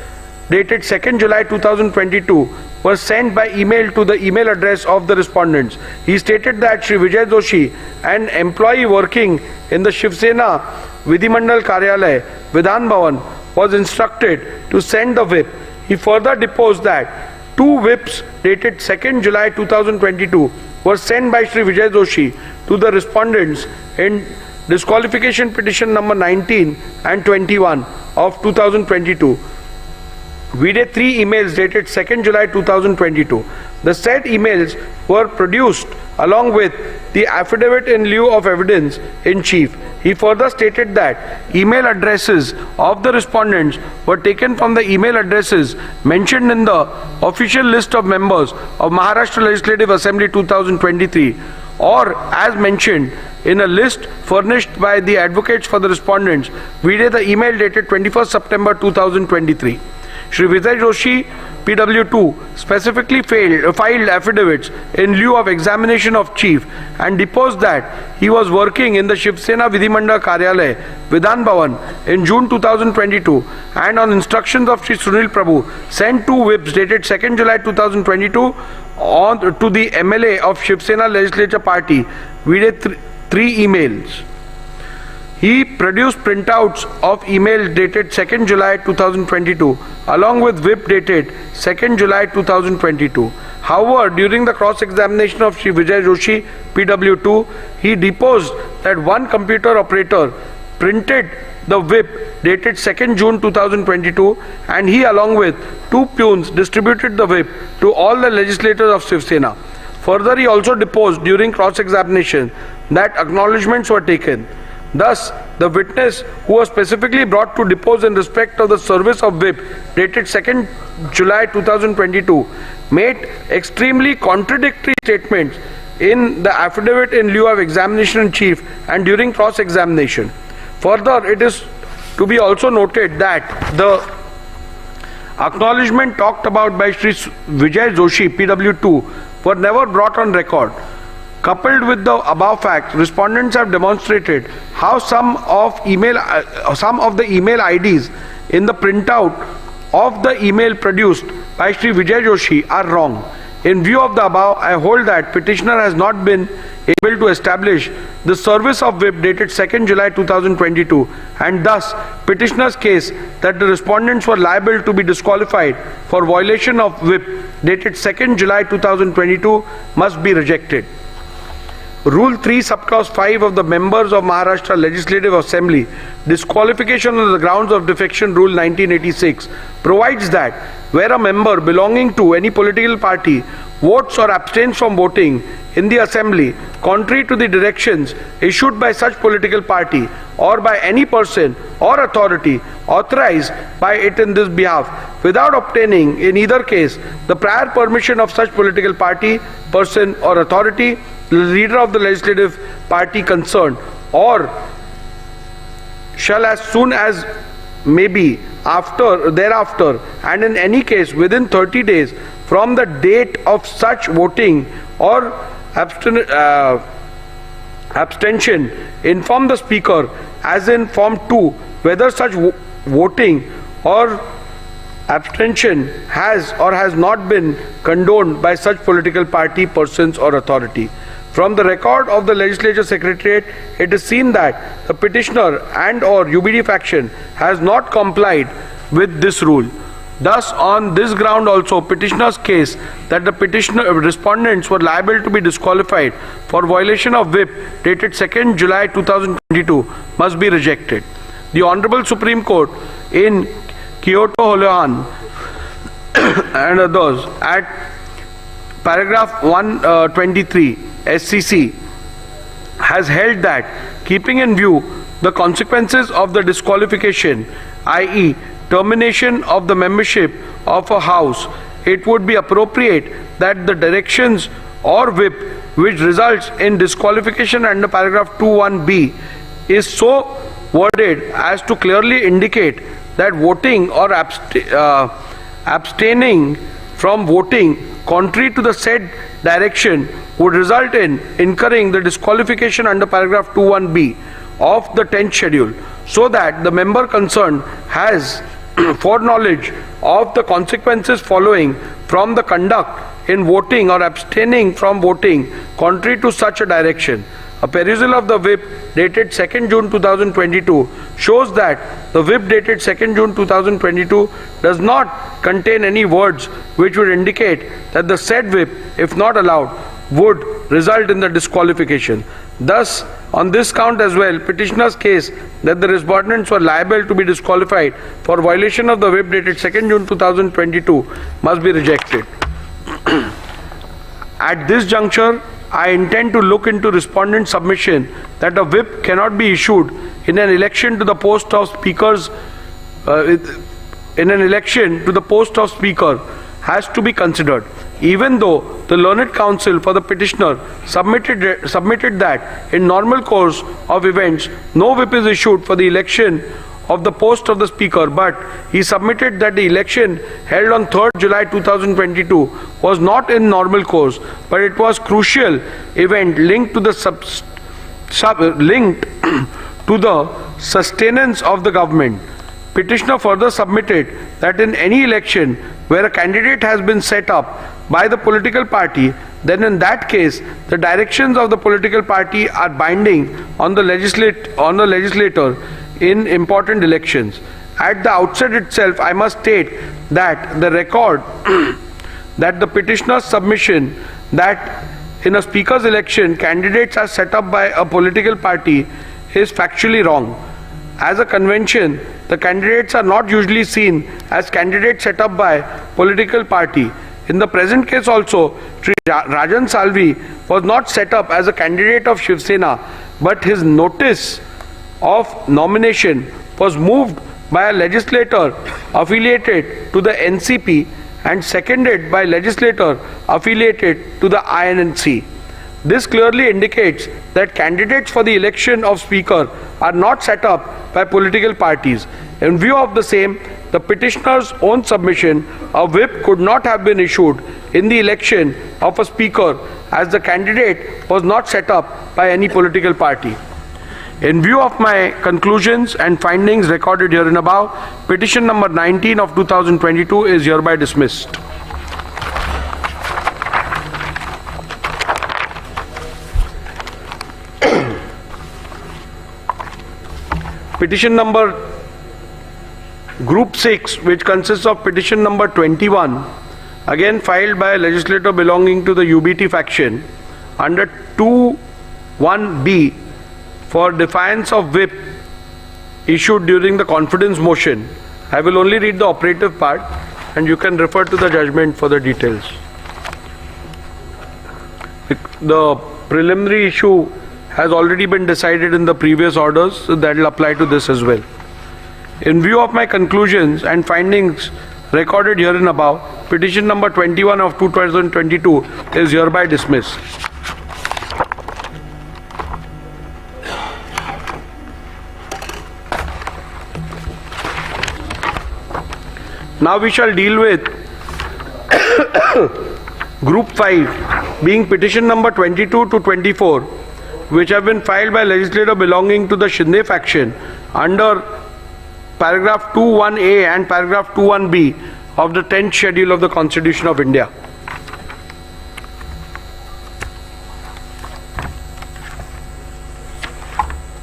dated 2nd July 2022 was sent by email to the email address of the respondents. He stated that Sri Vijay Joshi, an employee working in the Shiv Sena Vidhimandal Karyalay, Vidhan Bhavan, was instructed to send the whip. He further deposed that Two whips dated 2nd July 2022 were sent by Shri Vijay Joshi to the respondents in disqualification petition number 19 and 21 of 2022. We did 3 emails dated 2nd July 2022. The said emails were produced along with the affidavit in lieu of evidence in chief. He further stated that email addresses of the respondents were taken from the email addresses mentioned in the official list of members of Maharashtra Legislative Assembly 2023, or as mentioned in a list furnished by the advocates for the respondents. We did the email dated 21st September 2023. Shri Vijay Joshi, PW2, specifically filed affidavits in lieu of examination of chief and deposed that he was working in the Shiv Sena Vidhimandal Karyalay, Vidhan Bhavan in June 2022, and on instructions of Shri Sunil Prabhu sent 2 whips dated 2nd July 2022 to the MLA of Shiv Sena Legislature Party. We did 3 emails. He produced printouts of email dated 2nd July 2022 along with whip dated 2nd July 2022. However, during the cross-examination of Shri Vijay Joshi, PW2, he deposed that one computer operator printed the whip dated 2nd June 2022, and he along with 2 peons distributed the whip to all the legislators of Shiv Sena. Further, he also deposed during cross-examination that acknowledgements were taken. Thus, the witness who was specifically brought to depose in respect of the service of whip dated 2nd July 2022 made extremely contradictory statements in the affidavit in lieu of examination in chief and during cross-examination. Further, it is to be also noted that the acknowledgement talked about by Shri Vijay Joshi, PW2, were never brought on record. Coupled with the above facts, respondents have demonstrated how some of the email IDs in the printout of the email produced by Shri Vijay Joshi are wrong. In view of the above, I hold that petitioner has not been able to establish the service of whip dated 2nd July 2022, and thus petitioner's case that the respondents were liable to be disqualified for violation of whip dated 2nd July 2022 must be rejected. Rule 3, subclause 5 of the members of Maharashtra Legislative Assembly, disqualification on the grounds of defection Rule 1986, provides that where a member belonging to any political party votes or abstains from voting in the Assembly contrary to the directions issued by such political party or by any person or authority authorized by it in this behalf, without obtaining in either case the prior permission of such political party, person or authority, the leader of the legislative party concerned, or shall as soon as may be thereafter, and in any case within 30 days from the date of such voting or abstention, inform the speaker as in form 2 whether such voting or abstention has or has not been condoned by such political party, persons or authority. From the record of the Legislature Secretariat, it is seen that the petitioner and or UBD faction has not complied with this rule. Thus, on this ground also, petitioner's case that the respondents were liable to be disqualified for violation of whip dated 2nd July 2022 must be rejected. The Honorable Supreme Court in Kyoto Holohan and others at paragraph 123 SCC has held that, keeping in view the consequences of the disqualification, i.e. termination of the membership of a house, it would be appropriate that the directions or whip which results in disqualification under paragraph 21B is so worded as to clearly indicate that voting or abstaining from voting contrary to the said direction would result in incurring the disqualification under paragraph 21B of the 10th schedule, so that the member concerned has foreknowledge of the consequences following from the conduct in voting or abstaining from voting contrary to such a direction. A perusal of the whip dated 2nd June 2022 shows that the whip dated 2nd June 2022 does not contain any words which would indicate that the said whip, if not allowed, would result in the disqualification. Thus, on this count as well, petitioner's case that the respondents were liable to be disqualified for violation of the whip dated 2nd June 2022 must be rejected. At this juncture, I intend to look into respondent's submission that a whip cannot be issued in an election to the post of speakers has to be considered, even though the learned counsel for the petitioner submitted that in normal course of events no whip is issued for the election of the post of the speaker, but he submitted that the election held on 3rd July 2022 was not in normal course, but it was crucial event linked to the sustenance of the government. Petitioner further submitted that in any election where a candidate has been set up by the political party, then in that case the directions of the political party are binding on the legislator in important elections. At the outset itself, I must state that the record that the petitioner's submission that in a speaker's election candidates are set up by a political party is factually wrong. As a convention, the candidates are not usually seen as candidates set up by political party. In the present case also, Sri Rajan Salvi was not set up as a candidate of Shiv Sena, but his notice of nomination was moved by a legislator affiliated to the NCP and seconded by legislator affiliated to the INC. This clearly indicates that candidates for the election of speaker are not set up by political parties. In view of the same, the petitioner's own submission, a whip could not have been issued in the election of a speaker as the candidate was not set up by any political party. In view of my conclusions and findings recorded herein above, petition number 19 of 2022 is hereby dismissed. Petition number Group 6, which consists of petition number 21, again filed by a legislator belonging to the UBT faction under 2(1)(b) for defiance of whip issued during the confidence motion. I will only read the operative part and you can refer to the judgment for the details. The preliminary issue has already been decided in the previous orders, so that will apply to this as well. In view of my conclusions and findings recorded herein above, petition number 21 of 2022 is hereby dismissed. Now we shall deal with Group 5, being petition number 22 to 24, which have been filed by legislator belonging to the Shinde faction under paragraph 2(1)(a) and paragraph 2(1)(b) of the 10th schedule of the Constitution of India.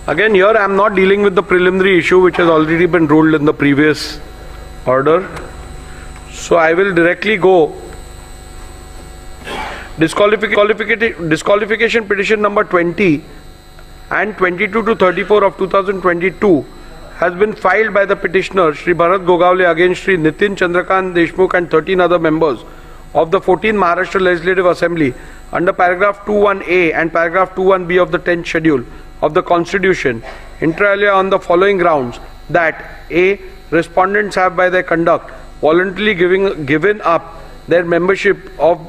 Again, here I am not dealing with the preliminary issue which has already been ruled in the previous order. So I will directly go. Disqualification petition number 20 and 22 to 34 of 2022 has been filed by the petitioner Shri Bharat Gogawale against Shri Nitin Chandrakant Deshmukh and 13 other members of the 14th Maharashtra Legislative Assembly under paragraph 2(1)(a) and paragraph 2(1)(b) of the 10th schedule of the Constitution, inter alia on the following grounds: that A. Respondents have by their conduct voluntarily given up their membership of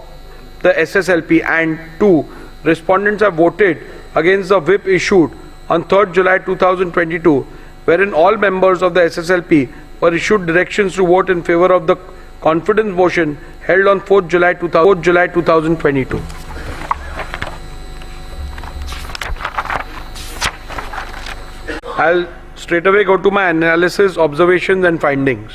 the SSLP, and 2. Respondents have voted against the whip issued on 3rd July 2022, wherein all members of the SSLP were issued directions to vote in favor of the confidence motion held on 4th July 2022. I'll straight away go to my analysis, observations and findings.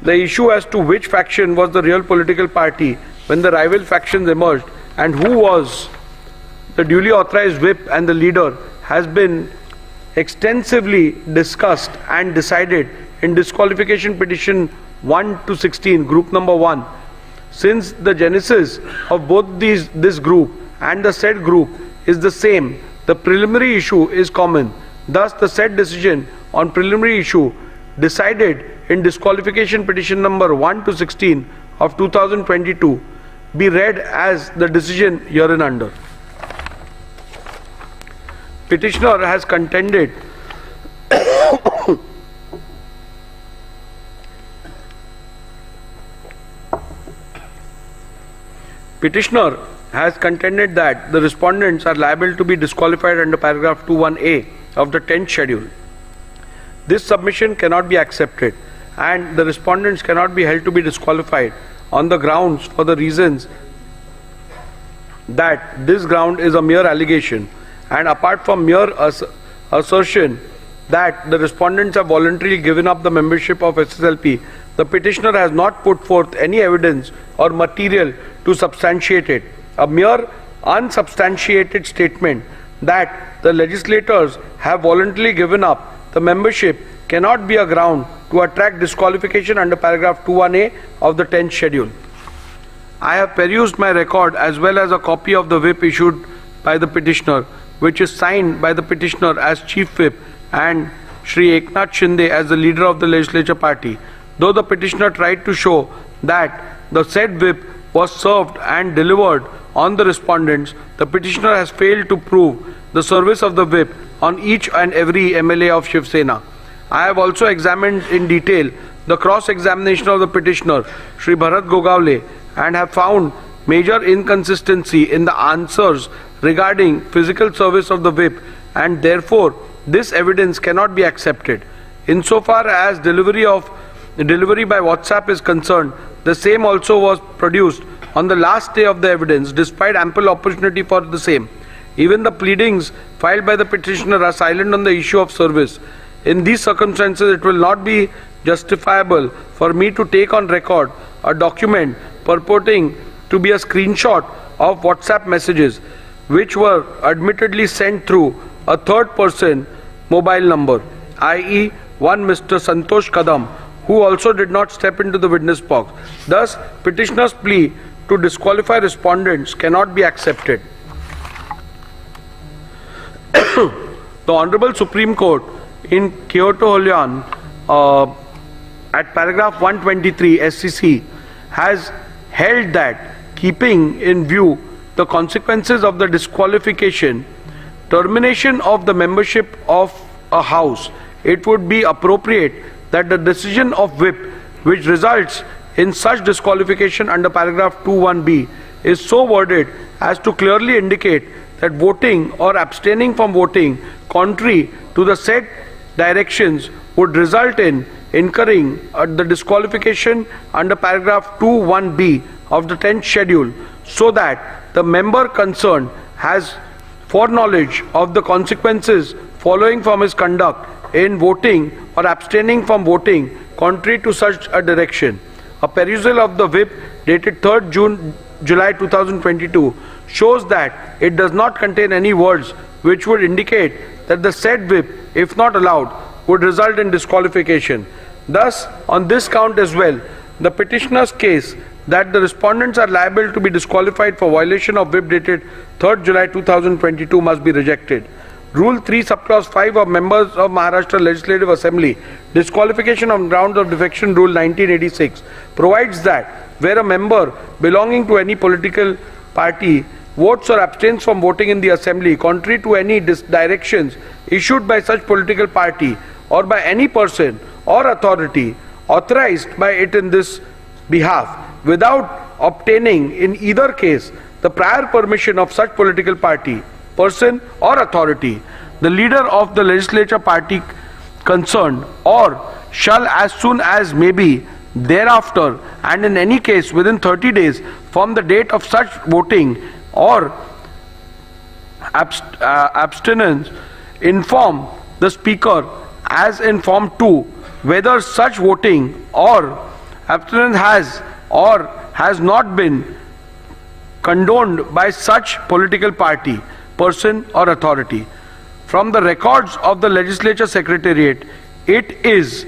The issue as to which faction was the real political party when the rival factions emerged and who was the duly authorized whip and the leader has been extensively discussed and decided in disqualification petition 1 to 16, group number 1. Since the genesis of both this group and the said group is the same, the preliminary issue is common. Thus, the said decision on preliminary issue decided in disqualification petition number 1 to 16 of 2022 be read as the decision hereunder. Petitioner has contended Petitioner has contended that the respondents are liable to be disqualified under paragraph 21A of the 10th schedule. This submission cannot be accepted and the respondents cannot be held to be disqualified on the grounds for the reasons that this ground is a mere allegation, and apart from mere assertion that the respondents have voluntarily given up the membership of SSLP, the petitioner has not put forth any evidence or material to substantiate it. A mere unsubstantiated statement that the legislators have voluntarily given up the membership cannot be a ground to attract disqualification under paragraph 21A of the 10th schedule. I have perused my record as well as a copy of the whip issued by the petitioner, which is signed by the petitioner as Chief Whip and Shri Eknath Shinde as the leader of the legislature party. Though the petitioner tried to show that the said whip was served and delivered on the respondents, the petitioner has failed to prove the service of the whip on each and every MLA of Shiv Sena. I have also examined in detail the cross-examination of the petitioner, Shri Bharat Gogavle, and have found major inconsistency in the answers regarding physical service of the whip, and therefore this evidence cannot be accepted. Insofar as delivery by WhatsApp is concerned, the same also was produced on the last day of the evidence despite ample opportunity for the same. Even the pleadings filed by the petitioner are silent on the issue of service. In these circumstances, it will not be justifiable for me to take on record a document purporting to be a screenshot of WhatsApp messages which were admittedly sent through a third person mobile number, i.e. one Mr. Santosh Kadam, who also did not step into the witness box. Thus, petitioner's plea to disqualify respondents cannot be accepted. The Honorable Supreme Court in Kyoto Hulyan at paragraph 123 SCC has held that, keeping in view the consequences of the disqualification, termination of the membership of a house, it would be appropriate that the decision of whip which results in such disqualification under paragraph 21B is so worded as to clearly indicate that voting or abstaining from voting contrary to the said directions would result in incurring the disqualification under paragraph 21B of the 10th schedule, so that the member concerned has foreknowledge of the consequences following from his conduct in voting or abstaining from voting contrary to such a direction. A perusal of the whip dated 3rd July 2022 shows that it does not contain any words which would indicate that the said whip, if not allowed, would result in disqualification. Thus, on this count as well, the petitioner's case that the respondents are liable to be disqualified for violation of whip dated 3rd July 2022 must be rejected. Rule 3 subclause 5 of members of Maharashtra Legislative Assembly, disqualification on grounds of defection rule 1986, provides that where a member belonging to any political party votes or abstains from voting in the assembly contrary to any directions issued by such political party or by any person or authority authorized by it in this behalf, without obtaining in either case the prior permission of such political party, person or authority, the leader of the legislature party concerned, or shall as soon as may be thereafter and in any case within 30 days from the date of such voting or abstinence, inform the speaker as in form 2 whether such voting or abstinence has or has not been condoned by such political party. person or authority. From the records of the Legislature Secretariat, it is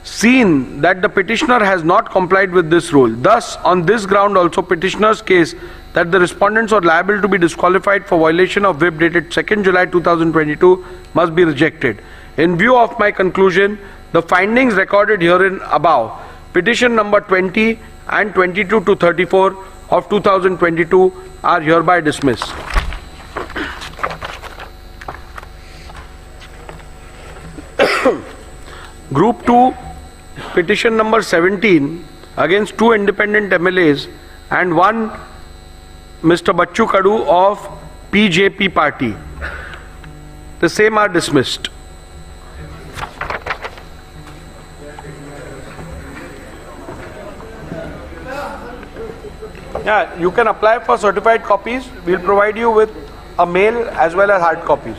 seen that the petitioner has not complied with this rule. Thus, on this ground also, petitioner's case that the respondents are liable to be disqualified for violation of whip dated 2nd July 2022 must be rejected. In view of my conclusion, the findings recorded herein above, petition number 20 and 22 to 34 of 2022 are hereby dismissed. Group 2, petition number 17 against 2 independent MLAs and 1 Mr. Bachchu Kadu of PJP party. The same are dismissed. Yeah, you can apply for certified copies. We'll provide you with a mail as well as hard copies.